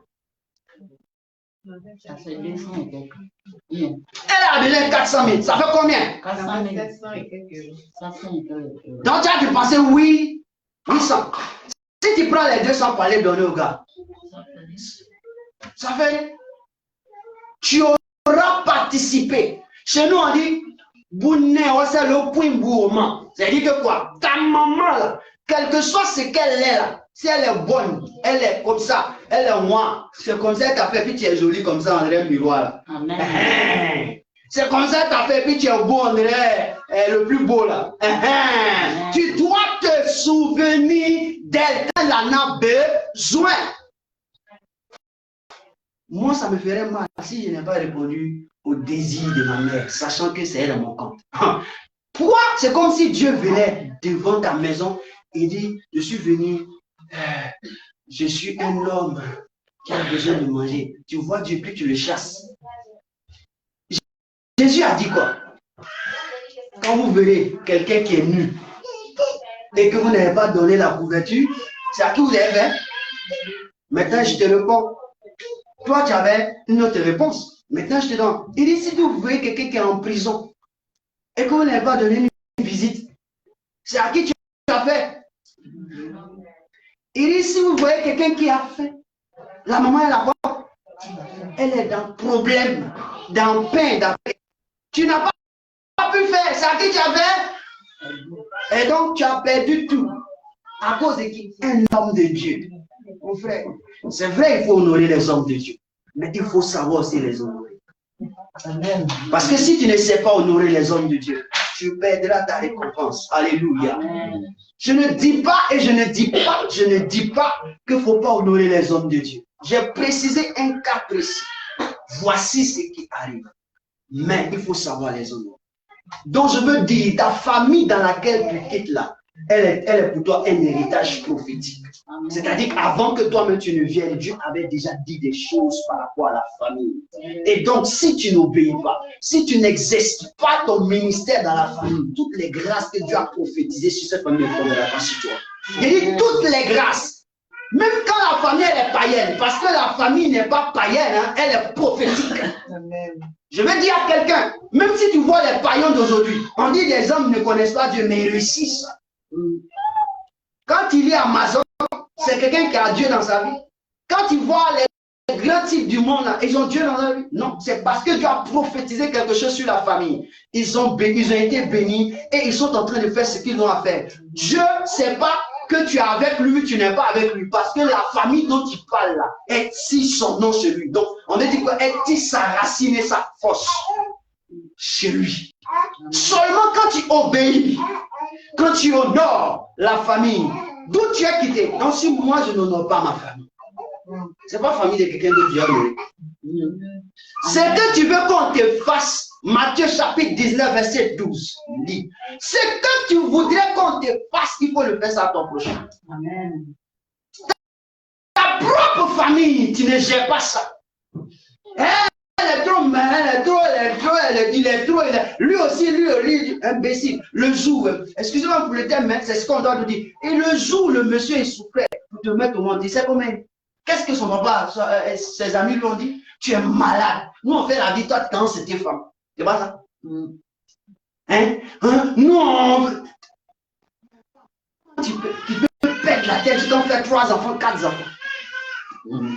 Ça fait 200 et quelques.
Elle a besoin de 400 000. Ça fait combien?
400 000. 700 et quelques. 500 et quelques.
Donc tu as dû penser oui, 800. Si tu prends les 200 pour aller donner au gars, ça fait. Tu auras participé. Chez nous, on dit, c'est le point bourrement. C'est-à-dire que quoi? Ta maman, là, quel que soit ce qu'elle est là, si elle est bonne, elle est comme ça, elle est moi, c'est comme ça que tu as fait, puis tu es jolie comme ça, on dirait un miroir là.
Amen.
C'est comme ça que tu as fait, puis tu es beau, on dirait le plus beau là. Tu dois te souvenir d'elle quand elle en a besoin. Moi, ça me ferait mal si je n'ai pas répondu au désir de ma mère, sachant que c'est elle à mon compte. Pourquoi? C'est comme si Dieu venait devant ta maison et dit, je suis venu, je suis un homme qui a besoin de manger. Tu vois Dieu, puis tu le chasses. Jésus a dit quoi? Quand vous verrez quelqu'un qui est nu et que vous n'avez pas donné la couverture, c'est à qui vous avez fait? Maintenant, je te réponds. Toi, tu avais une autre réponse. Maintenant, je te donne. Il dit, si vous voyez quelqu'un qui est en prison et que vous n'avez pas donné une visite, c'est à qui tu as fait? Il dit, si vous voyez quelqu'un qui a fait, la maman, elle a quoi? Elle est dans problème, dans pain, dans pain. Tu n'as pas pu faire, c'est à qui tu as fait? Et donc, tu as perdu tout. À cause de qui? Un homme de Dieu. Mon frère, c'est vrai, il faut honorer les hommes de Dieu. Mais il faut savoir aussi les honorer. Amen. Parce que si tu ne sais pas honorer les hommes de Dieu, tu perdras ta récompense. Alléluia. Amen. Je ne dis pas et je ne dis pas qu'il ne faut pas honorer les hommes de Dieu. J'ai précisé un cas précis. Voici ce qui arrive. Mais il faut savoir les honorer. Donc je veux dire, ta famille dans laquelle tu quittes là, elle est pour toi un héritage prophétique. C'est-à-dire qu'avant que toi-même tu ne viennes, Dieu avait déjà dit des choses par rapport à la famille. Et donc, si tu n'obéis pas, si tu n'exerces pas ton ministère dans la famille, toutes les grâces que Dieu a prophétisées sur cette famille ne tombera pas sur toi. Il dit toutes les grâces. Même quand la famille elle est païenne, parce que la famille n'est pas païenne, hein, elle est prophétique. Je vais dire à quelqu'un, même si tu vois les païens d'aujourd'hui, on dit les hommes ne connaissent pas Dieu, mais ils réussissent. Quand il est à Amazon, c'est quelqu'un qui a Dieu dans sa vie. Quand il voit les grands types du monde, là, ils ont Dieu dans leur vie. Non, c'est parce que Dieu a prophétisé quelque chose sur la famille. Ils ont été bénis et ils sont en train de faire ce qu'ils ont à faire. Dieu, c'est pas que tu es avec lui, tu n'es pas avec lui. Parce que la famille dont il parle là, est si son nom chez lui. Donc, on a dit quoi? Est dit sa racine et sa force chez lui. Seulement quand tu obéis, quand tu honores la famille, d'où tu es quitté. Donc, si moi je n'honore pas ma famille, c'est pas famille de quelqu'un d'autre qui a honoré. C'est que tu veux qu'on te fasse. Matthieu chapitre 19, verset 12. Dit. C'est que tu voudrais qu'on te fasse, il faut le faire ça à ton prochain. Amen. Ta propre famille, tu ne gères pas ça. Elle est trop malin, lui aussi, imbécile. Le jour, excusez-moi pour le terme, c'est ce qu'on doit nous dire. Et le jour, le monsieur est souffert pour te mettre au monde, il sait combien? Qu'est-ce que son papa, ses amis lui ont dit? Tu es malade. Nous, on fait la vie, toi, quand c'était femme. C'est pas ça? Non. Tu peux perdre la tête, tu t'en fais 3 enfants, 4 enfants.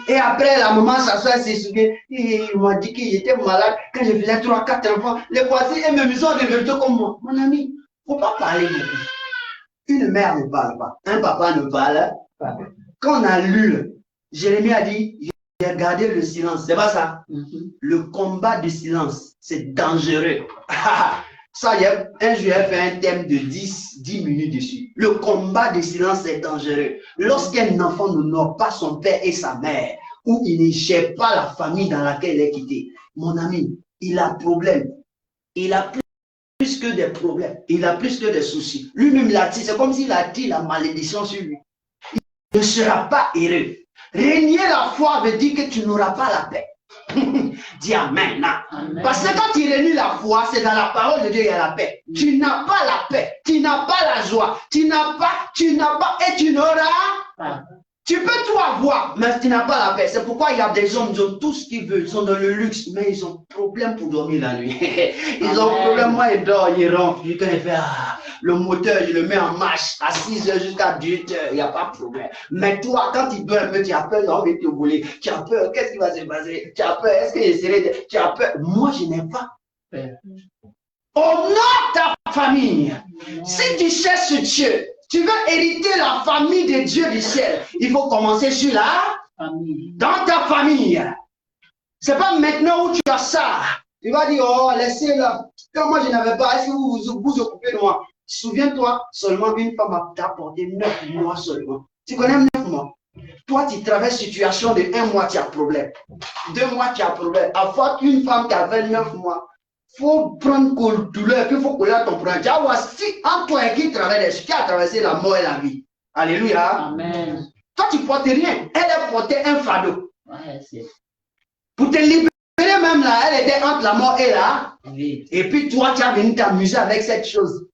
Et après, la maman s'assoit, s'est souvient, il m'a dit qu'il était malade quand je faisais 3, 4 enfants. Les voici et mes maisons de comme moi. Mon ami, il ne faut pas parler beaucoup. Une mère ne parle pas. Un papa ne parle pas. Quand on a lu, Jérémie a dit, j'ai gardé le silence. C'est pas ça? Le combat du silence, c'est dangereux. Ça, un jour, j'ai fait un thème de 10 minutes dessus. Le combat du silence, c'est dangereux. Lorsqu'un enfant n'honore pas son père et sa mère, ou il ne gère pas la famille dans laquelle il est quitté, mon ami, il a problème. Il a plus que des problèmes. Il a plus que des soucis. Lui-même l'a dit, c'est comme s'il a dit la malédiction sur lui. Il ne sera pas heureux. Régner la foi veut dire que tu n'auras pas la paix. Dis amen, amen. Parce que quand tu réunis la foi, c'est dans la parole de Dieu il y a la paix. Tu n'as pas la paix, tu n'as pas la joie, tu n'as pas, et tu n'auras. Tu peux tout avoir, mais tu n'as pas la paix. C'est pourquoi il y a des hommes, ils ont tout ce qu'ils veulent, ils sont dans le luxe, mais ils ont problème pour dormir la nuit. Ils ont problème, moi ils dorment, ils rentrent. Je connais faire le moteur, je le mets en marche à 6 h jusqu'à 18 h, il n'y a pas de problème. Mais toi, quand tu dors un peu, tu as peur, ils ont envie de te voler. Tu as peur, qu'est-ce qui va se passer? Tu as peur, est-ce que je serai. Tu as peur. Moi, je n'ai pas peur. Honore ta famille. Si tu cherches Dieu, tu veux hériter la famille de Dieu du ciel, il faut commencer sur la famille. Dans ta famille. C'est pas maintenant où tu as ça. Tu vas dire, oh, laissez-le. Quand moi je n'avais pas, est-ce que vous vous occupez de moi? Souviens-toi, seulement une femme t'a porté 9 mois seulement. Tu connais 9 mois? Toi, tu traverses situation de 1 mois, tu as problème. 2 mois, tu as problème. À fois une femme qui a 29 mois, il faut prendre douleur, puis il faut coller à ton problème. Tu vas voir, si en toi qui traverse, qui a traversé la mort et la vie. Alléluia.
Amen.
Toi, tu ne portes rien. Elle a porté un fardeau.
Ouais, c'est
Pour te libérer même là, elle était entre la mort et la
vide.
Et puis toi, tu as venu t'amuser avec cette chose.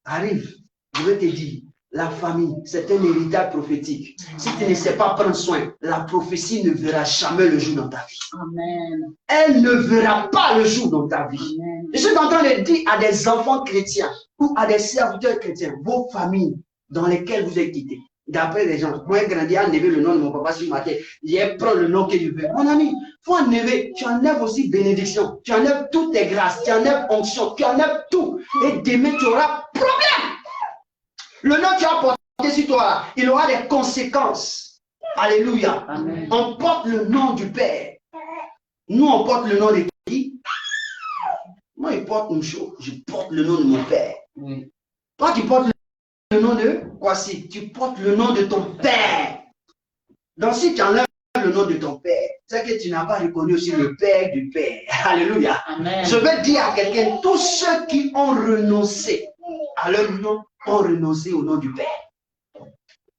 Arrive, je vais te dire, la famille, c'est un héritage prophétique. Si tu ne sais pas prendre soin, la prophétie ne verra jamais le jour dans ta vie.
Amen.
Elle ne verra pas le jour dans ta vie.
Amen.
Je suis en train de dire à des enfants chrétiens ou à des serviteurs chrétiens, vos familles dans lesquelles vous êtes quittés. D'après les gens, moi, j'ai grandi à enlever le nom de mon papa sur ma tête. J'ai pris le nom que je veux. Mon ami, il faut enlever. Tu enlèves aussi bénédiction. Tu enlèves toutes tes grâces. Tu enlèves onction. Tu enlèves tout. Et demain, tu auras problème. Le nom que tu as porté sur toi, il aura des conséquences. Alléluia.
Amen.
On porte le nom du Père. Nous, on porte le nom de qui? Moi, je porte une chose. Je porte le nom de mon Père.
Oui.
Toi, tu portes le nom de quoi si? Tu portes le nom de ton Père. Donc, si tu enlèves le nom de ton Père, c'est que tu n'as pas reconnu aussi le Père du Père. Alléluia.
Amen.
Je vais dire à quelqu'un, tous ceux qui ont renoncé à leur nom ont renoncé au nom du Père.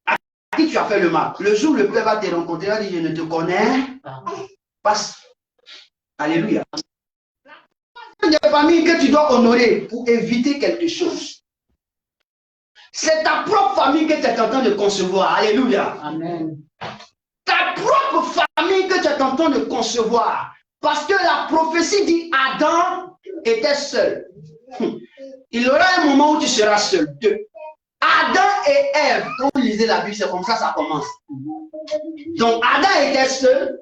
À qui tu as fait le mal? Le jour où le Père va te rencontrer, il va dire, je ne te connais pas. Alléluia. Il y a une famille que tu dois honorer pour éviter quelque chose. C'est ta propre famille que tu es en train de concevoir. Alléluia.
Amen.
Ta propre famille que tu es en train de concevoir. Parce que la prophétie dit Adam était seul. Il y aura un moment où tu seras seul. Deux. Adam et Ève, quand vous lisez la Bible, c'est comme ça commence. Donc Adam était seul.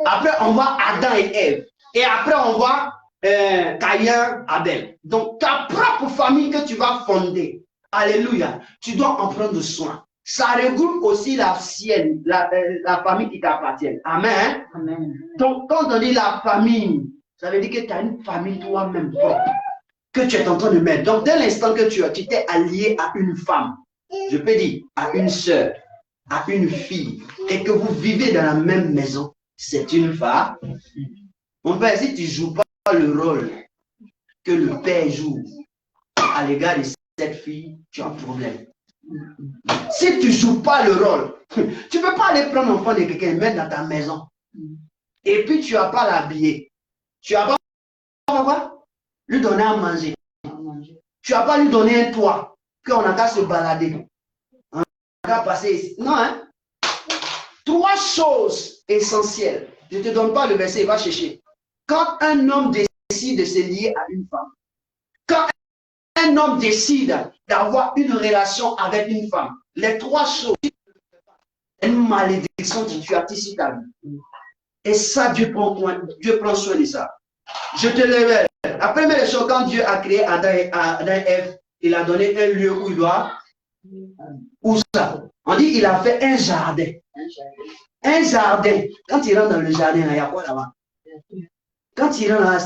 Après, on voit Adam et Ève. Et après, on voit Caïn, Abel. Donc ta propre famille que tu vas fonder. Alléluia. Tu dois en prendre soin. Ça regroupe aussi la sienne, la famille qui t'appartient. Amen.
Amen.
Donc, quand on dit la famille, ça veut dire que tu as une famille toi-même propre que tu es en train de mettre. Donc, dès l'instant que tu t'es allié à une femme, je peux dire à une soeur, à une fille, et que vous vivez dans la même maison, c'est une femme. Mon père, si tu ne joues pas le rôle que le père joue à l'égard de cette fille, tu as un problème. Si tu ne joues pas le rôle, tu ne peux pas aller prendre l'enfant de quelqu'un et le mettre dans ta maison. Et puis tu n'as pas l'habiller. Tu n'as pas lui donner à manger. Tu n'as pas lui donner un toit qu'on a qu'à se balader. On a qu'à passer ici. Non, hein? 3 choses essentielles. Je ne te donne pas le verset, va chercher. Quand un homme décide de se lier à une femme, quand un homme décide d'avoir une relation avec une femme, les 3 choses, une malédiction qui tu as ici ta vie. Et ça, Dieu prend soin de ça. Je te révèle. La première chose, quand Dieu a créé Adam et Ève, il a donné un lieu où il doit. Où ça? On dit il a fait un jardin. Un jardin. Quand il rentre dans le jardin, il y a quoi là-bas? Quand il rentre là,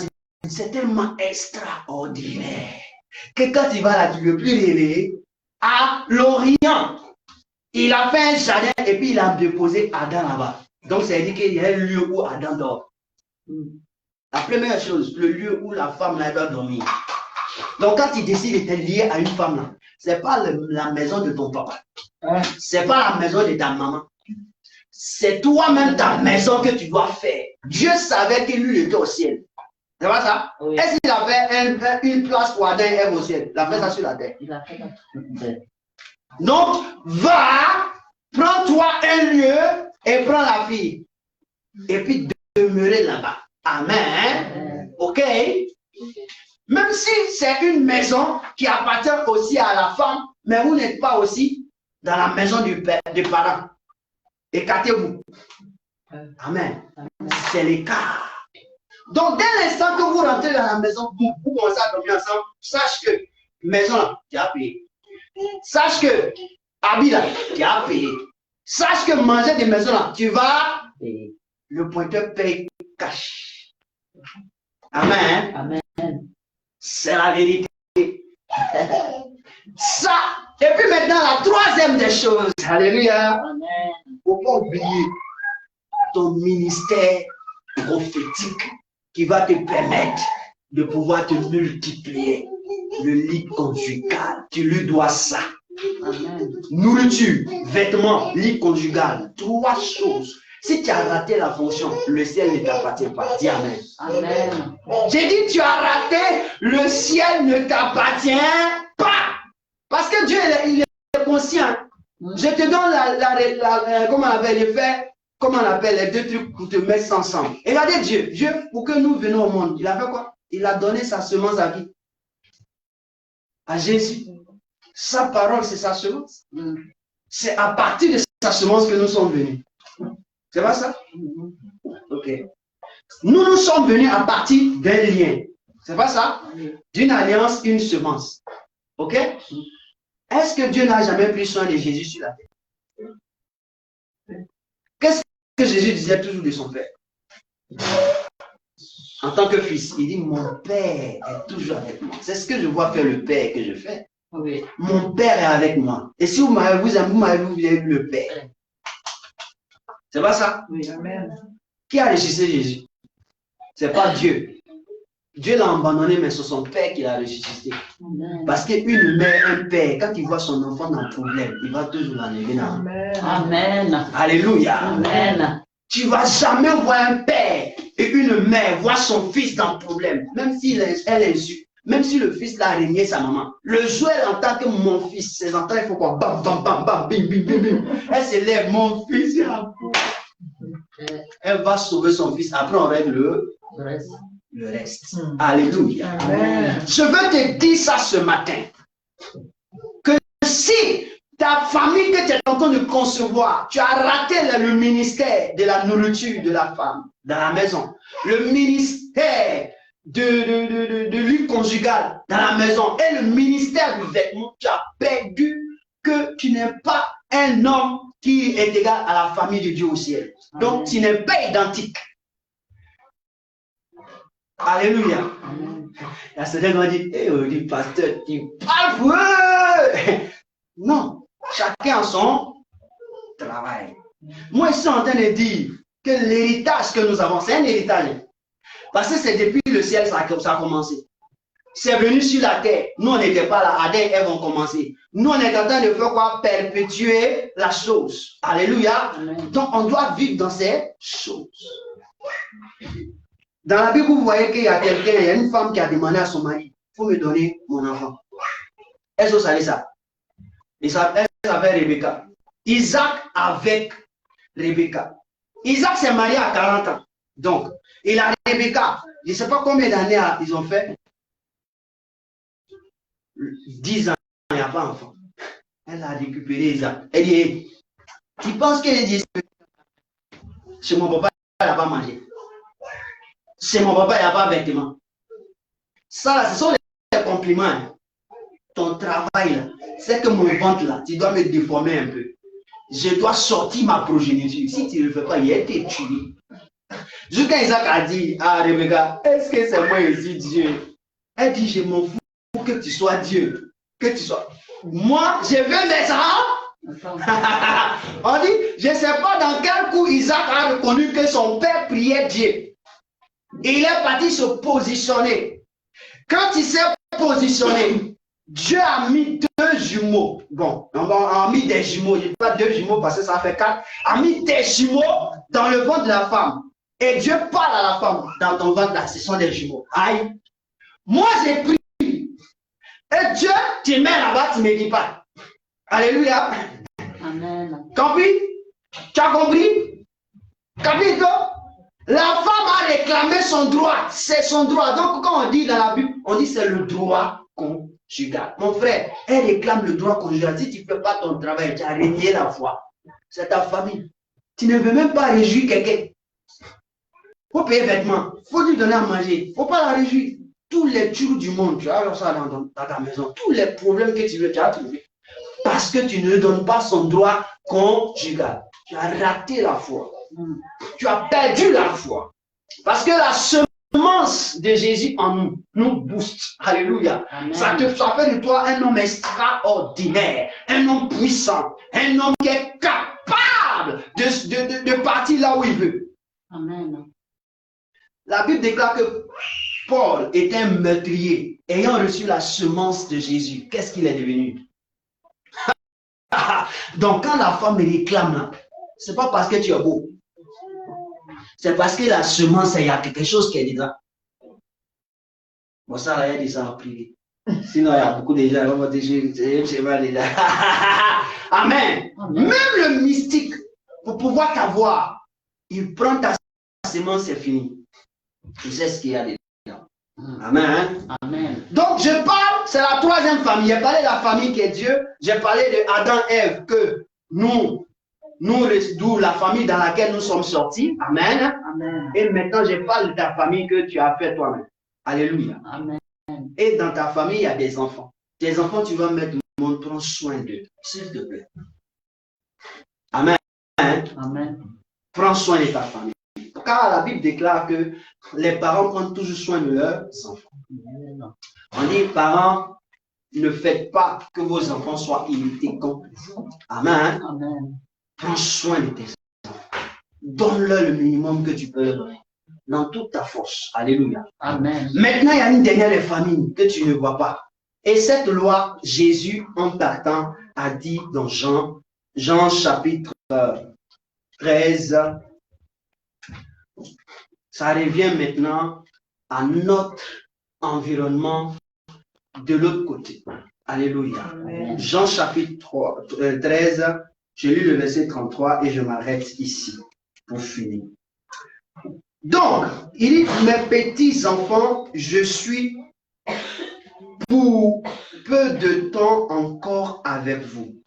c'est tellement extraordinaire que quand il va là, tu ne peux plus rêver. À l'Orient, il a fait un jardin et puis il a déposé Adam là-bas. Donc, ça veut dire qu'il y a un lieu où Adam dort. La première chose, le lieu où la femme là, doit dormir. Donc, quand il décide de te lier à une femme là, ce n'est pas la maison de ton papa. Ce n'est pas la maison de ta maman. C'est toi-même ta maison que tu dois faire. Dieu savait que lui était au ciel. C'est pas ça? Oui. Est-ce qu'il avait une place pour Adam et Ève au ciel? Il a fait ça sur la terre.
Il a fait ça.
Donc, va, prends-toi un lieu et prends la fille. Et puis, demeurer là-bas. Amen. OK? Même si c'est une maison qui appartient aussi à la femme, mais vous n'êtes pas aussi dans la maison du père, des parents. Écartez-vous. Amen. C'est l'écart. Donc, dès l'instant que vous rentrez dans la maison, vous commencez à dormir ensemble, sache que maison là, tu as payé. Sache que habit là, tu as payé. Sache que manger des maisons là, tu vas payer. Le pointeur paye cash. Amen.
Amen.
C'est la vérité. Ça. Et puis maintenant, la troisième des choses. Alléluia.
Amen.
Il ne faut pas oublier ton ministère prophétique qui va te permettre de pouvoir te multiplier. Le lit conjugal, tu lui dois ça.
Amen.
Nourriture, vêtements, lit conjugal, 3 choses. Si tu as raté la fonction, le ciel ne t'appartient pas. Dis Amen.
Amen.
J'ai dit, tu as raté, le ciel ne t'appartient pas. Parce que Dieu, il est conscient. Je te donne comment on appelle les faits, comment on appelle les 2 trucs pour te mettre ensemble. Et regardez Dieu, pour que nous venions au monde, il a fait quoi? Il a donné sa semence à qui? À Jésus. Sa parole, c'est sa semence. C'est à partir de sa semence que nous sommes venus. C'est pas ça? Ok. Nous sommes venus à partir d'un lien. C'est pas ça? D'une alliance, une semence. Ok? Est-ce que Dieu n'a jamais pris soin de Jésus sur la terre? Qu'est-ce que Jésus disait toujours de son Père? En tant que fils, il dit, mon Père est toujours avec moi. C'est ce que je vois faire le Père que je fais.
Oui.
Mon Père est avec moi. Et si vous m'avez vu le Père. C'est pas ça?
Oui. Amen.
Qui a ressuscité Jésus? C'est pas Dieu. Dieu l'a abandonné, mais c'est son Père qui l'a ressuscité.
Amen.
Parce qu'une mère, un père, quand il voit son enfant dans le problème, il va toujours l'enlever dans.
Amen.
Alléluia.
Amen.
Tu ne vas jamais voir un père et une mère voir son fils dans le problème, même si elle insulte, même si le fils l'a régné sa maman. Le jour elle entend que mon fils, ses enfants, il faut quoi? Bam, bam, bam, bam, bim, bim, bim, bim. Elle se lève, mon fils, elle va sauver son fils. Après, on règle le reste. Alléluia.
Amen.
Je veux te dire ça ce matin. Que si ta famille que tu es en train de concevoir, tu as raté le ministère de la nourriture de la femme dans la maison, le ministère de lutte conjugale dans la maison et le ministère du vêtement, tu as perdu que tu n'es pas un homme qui est égal à la famille de Dieu au ciel. Donc, tu n'es pas identique. Alléluia. La certaine m'a dit, dit pasteur, tu parles pour eux. Non, chacun a son travail. Moi, je suis en train de dire que l'héritage que nous avons, c'est un héritage. Parce que c'est depuis le ciel ça a commencé. C'est venu sur la terre. Nous, on n'était pas là. Adam et Ève ont commencé. Nous, on est en train de faire quoi? Perpétuer la chose. Alléluia. Amen. Donc, on doit vivre dans ces choses. Dans la Bible, vous voyez qu'il y a quelqu'un, il y a une femme qui a demandé à son mari, il faut me donner mon enfant. Est-ce que vous savez ça? Elle s'appelle Rebecca. Isaac avec Rebecca. Isaac s'est marié à 40 ans. Donc, il a Rebecca. Je ne sais pas combien d'années ils ont fait. 10 ans, il n'y a pas d'enfant. Elle a récupéré Isaac. Elle dit, tu penses qu'elle dit, chez mon papa, elle n'a pas mangé. Chez mon papa, il n'y a pas de vêtements. Ça, ce sont les compliments. Ton travail, c'est que mon ventre, là, tu dois me déformer un peu. Je dois sortir ma progéniture. Si tu ne le fais pas, il a été tué. Jusqu'à Isaac a dit à Rebecca, est-ce que c'est moi ici Dieu? Elle dit, je m'en fous que tu sois Dieu. Que tu sois. Moi, je veux mes enfants. On dit, je ne sais pas dans quel coup Isaac a reconnu que son père priait Dieu. Et il est parti se positionner. Quand il s'est positionné, Dieu a mis 2 jumeaux. Bon, on a mis des jumeaux. Je ne dis pas 2 jumeaux parce que ça fait 4. A mis des jumeaux dans le ventre de la femme. Et Dieu parle à la femme. Dans ton ventre là, ce sont des jumeaux. Aïe. Moi, j'ai pris. Et Dieu, tu mets là-bas, tu ne me dis pas. Alléluia.
Amen.
Compris? Tu as compris? Capito? La femme a réclamé son droit. C'est son droit. Donc, quand on dit dans la Bible, on dit c'est le droit conjugal. Mon frère, elle réclame le droit conjugal. Si tu ne fais pas ton travail, tu as régné la foi. C'est ta famille. Tu ne veux même pas réjouir quelqu'un. Il faut payer vêtements. Il faut lui donner à manger. Il ne faut pas la réjouir. Tous les trous du monde, tu as ça dans ta maison. Tous les problèmes que tu veux, tu as trouvé. Parce que tu ne donnes pas son droit conjugal. Tu as raté la foi. Tu as perdu la foi. Parce que la semence semence de Jésus en nous nous booste. Alléluia. Ça fait de toi un homme extraordinaire, un homme puissant, un homme qui est capable de partir là où il veut.
Amen.
La Bible déclare que Paul était un meurtrier, ayant reçu la semence de Jésus. Qu'est-ce qu'il est devenu? Donc quand la femme réclame, c'est pas parce que tu es beau. C'est parce que la semence, il y a quelque chose qui est dedans. Bon, ça, il y a des gens en privé. Sinon, il y a beaucoup de gens qui vont dire, je vais déjà. Amen. Amen. Même le mystique, pour pouvoir t'avoir, il prend ta semence, c'est fini. Tu sais ce qu'il y a dedans. Amen. Amen. Donc, je parle, c'est la troisième famille. J'ai parlé de la famille qui est Dieu. J'ai parlé de Adam et Ève, que d'où la famille dans laquelle nous sommes sortis. Amen. Amen. Et maintenant, je parle de ta famille que tu as fait toi-même. Alléluia. Amen. Et dans ta famille, il y a des enfants. Tes enfants, tu vas mettre le monde, prends soin d'eux. S'il te plaît. Amen. Amen. Prends soin de ta famille. Car la Bible déclare que les parents prennent toujours soin de leurs enfants. On dit, parents, ne faites pas que vos enfants soient imités comme vous. Amen. Amen. Prends soin de tes enfants. Donne-leur le minimum que tu peux leur donner. Dans toute ta force. Alléluia. Amen. Maintenant, il y a une dernière famille que tu ne vois pas. Et cette loi, Jésus, en partant, a dit dans Jean chapitre 13, ça revient maintenant à notre environnement de l'autre côté. Alléluia. Amen. Jean chapitre 13, je lis le verset 33 et je m'arrête ici pour finir. Donc, il dit, mes petits enfants, je suis pour peu de temps encore avec vous.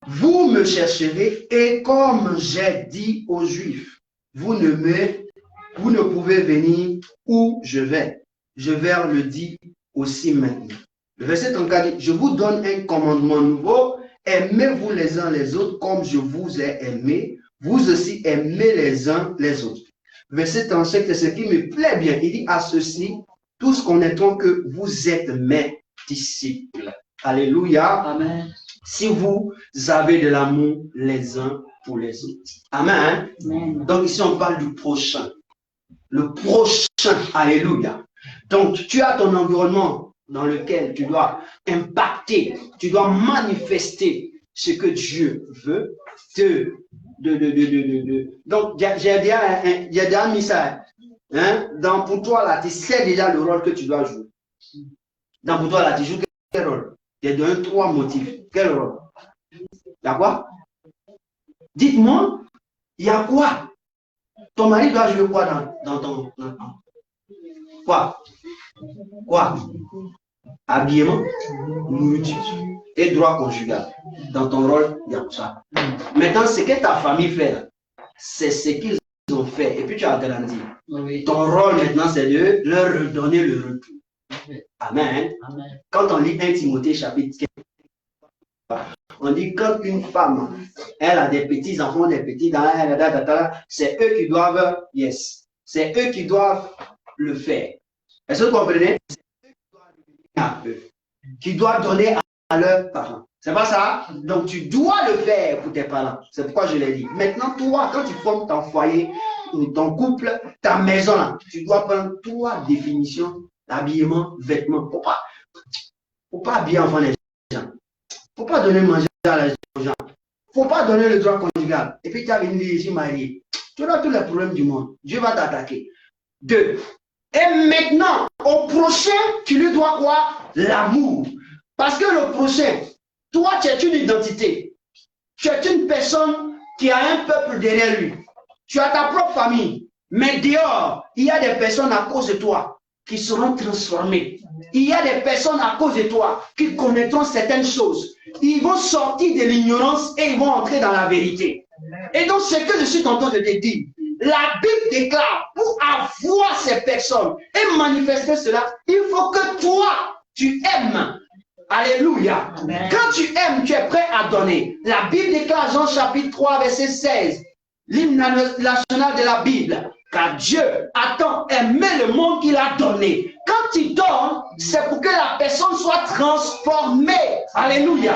Vous me chercherez et comme j'ai dit aux Juifs, vous ne pouvez venir où je vais. Je vais le dire aussi maintenant. Le verset 34 dit, je vous donne un commandement nouveau, aimez-vous les uns les autres comme je vous ai aimé, vous aussi aimez les uns les autres. Verset 37, c'est ce qui me plaît bien. Il dit, à ceci, tous connaîtront que vous êtes mes disciples. Alléluia. Amen. Si vous avez de l'amour les uns pour les autres. Amen. Amen. Donc ici, on parle du prochain. Le prochain. Alléluia. Donc, tu as ton environnement dans lequel tu dois impacter, tu dois manifester ce que Dieu veut. Donc, j'ai déjà mis ça. Hein? Dans pour toi, là, tu sais déjà le rôle que tu dois jouer. Dans pour toi, là, tu joues quel rôle? Tu as donné 3 motifs. Quel rôle? Il y a quoi? Dites-moi, il y a quoi? Ton mari doit jouer quoi dans ton... Quoi? Habillement, nourriture et droit conjugal. Dans ton rôle, il y a ça. Maintenant, ce que ta famille fait, c'est ce qu'ils ont fait. Et puis tu as grandi. Oui. Ton rôle maintenant, c'est de leur redonner le retour. Amen. Amen. Quand on lit 1 Timothée chapitre 15, on dit quand une femme, elle a des petits enfants, des petits dans c'est eux qui doivent, c'est eux qui doivent le faire. Est-ce que vous comprenez? C'est eux qui doivent revenir à eux, qui doivent donner à leurs parents. C'est pas ça? Donc tu dois le faire pour tes parents. C'est pourquoi je l'ai dit. Maintenant, toi, quand tu formes ton foyer, ton couple, ta maison, là, tu dois prendre 3 définitions d'habillement, vêtements. Faut pas habiller enfant les gens. Faut pas donner manger à les gens. Faut pas donner le droit conjugal. Et puis tu as une vie ici mariée. Tu auras tous les problèmes du monde. Dieu va t'attaquer. 2. Et maintenant, au prochain, tu lui dois quoi? L'amour. Parce que le prochain, toi, tu es une identité. Tu es une personne qui a un peuple derrière lui. Tu as ta propre famille. Mais dehors, il y a des personnes à cause de toi qui seront transformées. Il y a des personnes à cause de toi qui connaîtront certaines choses. Ils vont sortir de l'ignorance et ils vont entrer dans la vérité. Et donc, ce que je suis en train de te dire, la Bible déclare, pour avoir ces personnes et manifester cela, il faut que toi, tu aimes. Alléluia. Amen. Quand tu aimes, tu es prêt à donner. La Bible déclare, Jean chapitre 3, verset 16, l'hymne national de la Bible. Car Dieu a tant aimé le monde qu'il a donné. Quand tu donnes, c'est pour que la personne soit transformée. Alléluia.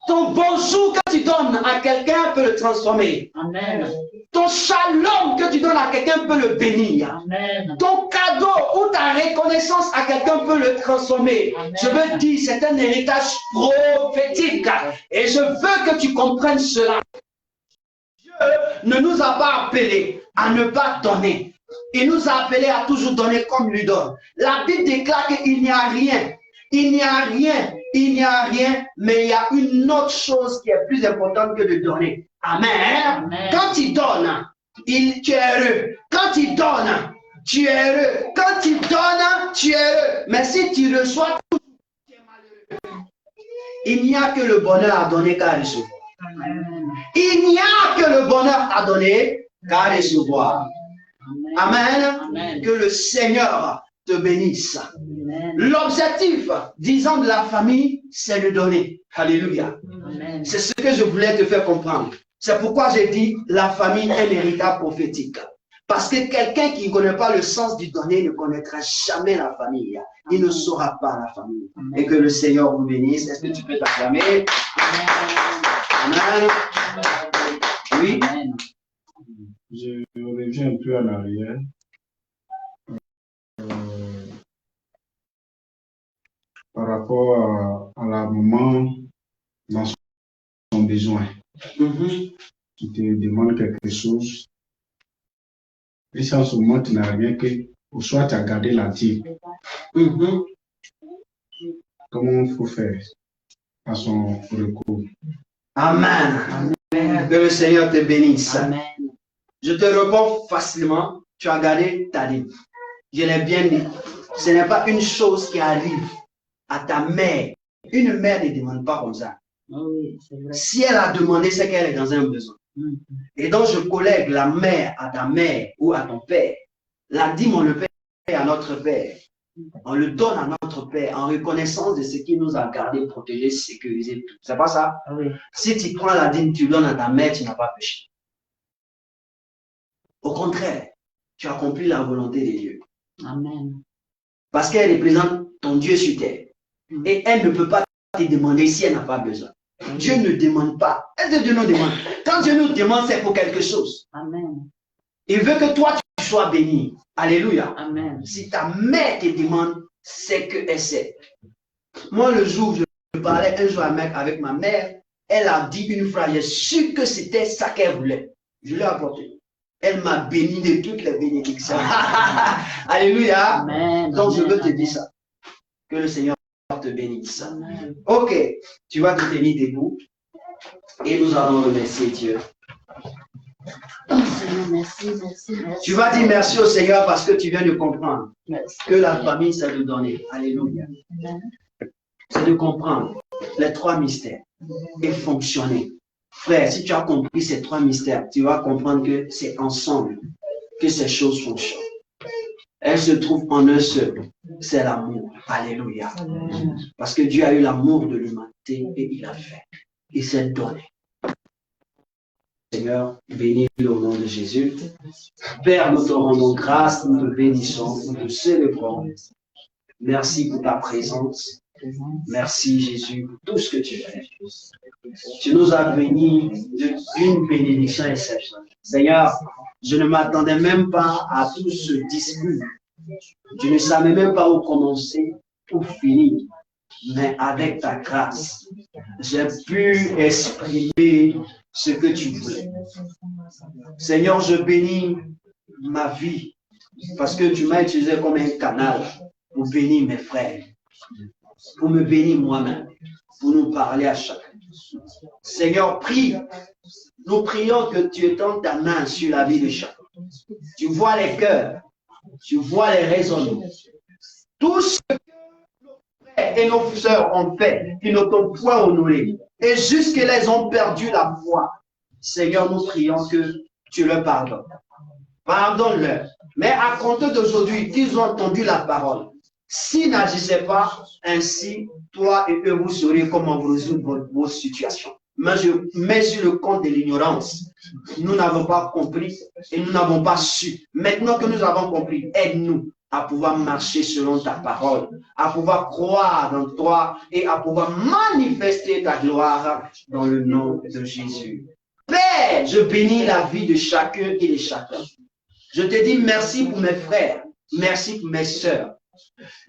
Ton bonjour que tu donnes à quelqu'un peut le transformer.
Amen.
Ton shalom que tu donnes à quelqu'un peut le bénir.
Amen.
Ton cadeau ou ta reconnaissance à quelqu'un peut le transformer.
Amen.
Je veux dire, c'est un héritage prophétique. Et je veux que tu comprennes cela. Dieu ne nous a pas appelés à ne pas donner. Il nous a appelés à toujours donner comme lui donne. La Bible déclare qu'il n'y a rien. Il n'y a rien. Il n'y a rien. Mais il y a une autre chose qui est plus importante que de donner. Amen.
Amen.
Quand il donne, tu es heureux. Quand il donne, tu es heureux. Quand il donne, tu es heureux. Mais si tu reçois, tu es malheureux. Il n'y a que le bonheur à donner qu'à recevoir. Il n'y a que le bonheur à donner qu'à recevoir. Amen.
Amen.
Que le Seigneur te bénisse.
Amen.
L'objectif, disons, de la famille, c'est de donner. Alléluia.
Amen.
C'est ce que je voulais te faire comprendre. C'est pourquoi j'ai dit la famille est un héritage prophétique. Parce que quelqu'un qui ne connaît pas le sens du donner ne connaîtra jamais la famille. Il ne saura pas la famille. Et que le Seigneur vous bénisse. Est-ce que tu peux t'acclamer? Amen. Oui.
Amen.
Je reviens un peu en arrière. Par rapport à la maman dans son besoin. Qui te demande quelque chose. Et si en ce moment tu n'as rien que, ou soit tu as gardé la dîme. Comment il faut faire à son recours?
Amen. Que le Seigneur te bénisse.
Amen.
Je te réponds facilement. Tu as gardé ta dîme. Je l'ai bien dit. Ce n'est pas une chose qui arrive à ta mère. Une mère ne demande pas comme ça.
Oh oui, c'est vrai.
Si elle a demandé, c'est qu'elle est dans un besoin. Et donc, je collègue la mère à ta mère ou à ton père. La dîme, on le paie à notre père. On le donne à notre père en reconnaissance de ce qu'il nous a gardé, protégé, sécurisé. C'est pas ça?
Ah oui.
Si tu prends la dîme, tu donnes à ta mère, tu n'as pas péché. Au contraire, tu accomplis la volonté de Dieu.
Amen.
Parce qu'elle représente ton Dieu sur terre. Et elle ne peut pas te demander si elle n'a pas besoin. Dieu ne demande pas. Est-ce que Dieu nous demande? Quand Dieu nous demande, c'est pour quelque chose.
Amen.
Il veut que toi, tu sois béni. Alléluia.
Amen.
Si ta mère te demande, c'est qu'elle sait. Moi, le jour où je parlais un jour avec ma mère, elle a dit une phrase. Je suis sûr que c'était ça qu'elle voulait. Je l'ai apporté. Elle m'a béni de toutes les bénédictions. Alléluia.
Amen.
Donc, je veux te
Amen.
dire ça. Que le Seigneur te bénisse.
Amen.
Ok, tu vas te tenir debout et nous allons remercier Dieu.
Oh, Seigneur, merci, merci, merci.
Tu vas dire merci au Seigneur parce que tu viens de comprendre
Merci.
que la famille, c'est de donner. Alléluia.
Amen.
C'est de comprendre les trois mystères et fonctionner. Frère, si tu as compris ces trois mystères, tu vas comprendre que c'est ensemble que ces choses fonctionnent. Elles se trouvent en un seul. C'est l'amour. Alléluia. Parce que Dieu a eu l'amour de l'humanité et il a fait. Il s'est donné. Seigneur, bénis-le au nom de Jésus. Père, nous te rendons grâce, nous te bénissons, nous te célébrons. Merci pour ta présence. Merci Jésus pour tout ce que tu fais. Tu nous as bénis d'une bénédiction exceptionnelle. Seigneur, je ne m'attendais même pas à tout ce discours. Je ne savais même pas où commencer, où finir. Mais avec ta grâce, j'ai pu exprimer ce que tu voulais. Seigneur, je bénis ma vie parce que tu m'as utilisé comme un canal pour bénir mes frères, pour me bénir moi-même, pour nous parler à chacun. Seigneur, prie. Nous prions que tu étendes ta main sur la vie de chacun. Tu vois les cœurs, tu vois les raisonnements. Tout ce que nos frères et nos sœurs ont fait, qui ne t'ont point honoré, et jusque-là, ils ont perdu la foi. Seigneur, nous prions que tu leur pardonnes. Pardonne-leur. Mais à compter d'aujourd'hui, qu'ils ont entendu la parole. S'ils n'agissaient pas ainsi, toi et eux, vous saurez comment vous résoudre vos situations. mais je mets sur le compte de l'ignorance. Nous n'avons pas compris et nous n'avons pas su. Maintenant que nous avons compris, aide-nous à pouvoir marcher selon ta parole, à pouvoir croire dans toi et à pouvoir manifester ta gloire dans le nom de Jésus. Père, je bénis la vie de chacun et de chacun. Je te dis merci pour mes frères, merci pour mes sœurs.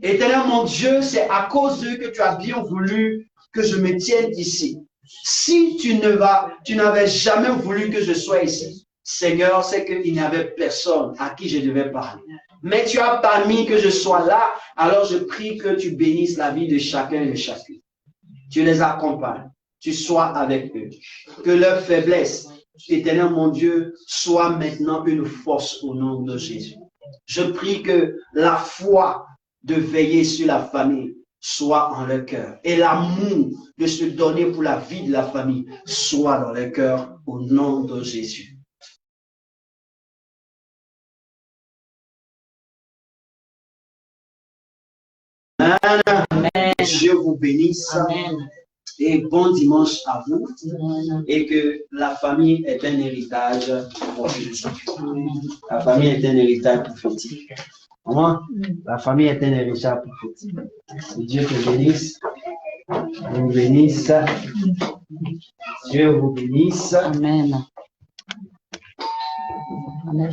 Éternel mon Dieu, c'est à cause d'eux que tu as bien voulu que je me tienne ici. Si tu n'avais jamais voulu que je sois ici, Seigneur, c'est qu'il n'y avait personne à qui je devais parler. Mais tu as permis que je sois là, alors je prie que tu bénisses la vie de chacun et de chacune. Tu les accompagnes, tu sois avec eux. Que leur faiblesse, Éternel mon Dieu, soit maintenant une force au nom de Jésus. Je prie que la foi de veiller sur la famille soit en leur cœur. Et l'amour de se donner pour la vie de la famille soit dans leur cœur au nom de Jésus. Amen. Dieu vous bénisse.
Amen.
Et bon dimanche à vous.
Amen.
Et que la famille est un héritage prophétique. La famille est un héritage prophétique. Comment? La famille est un héritage prophétique. Que Dieu te bénisse. Vous bénisse. Dieu vous bénisse.
Amen. Amen.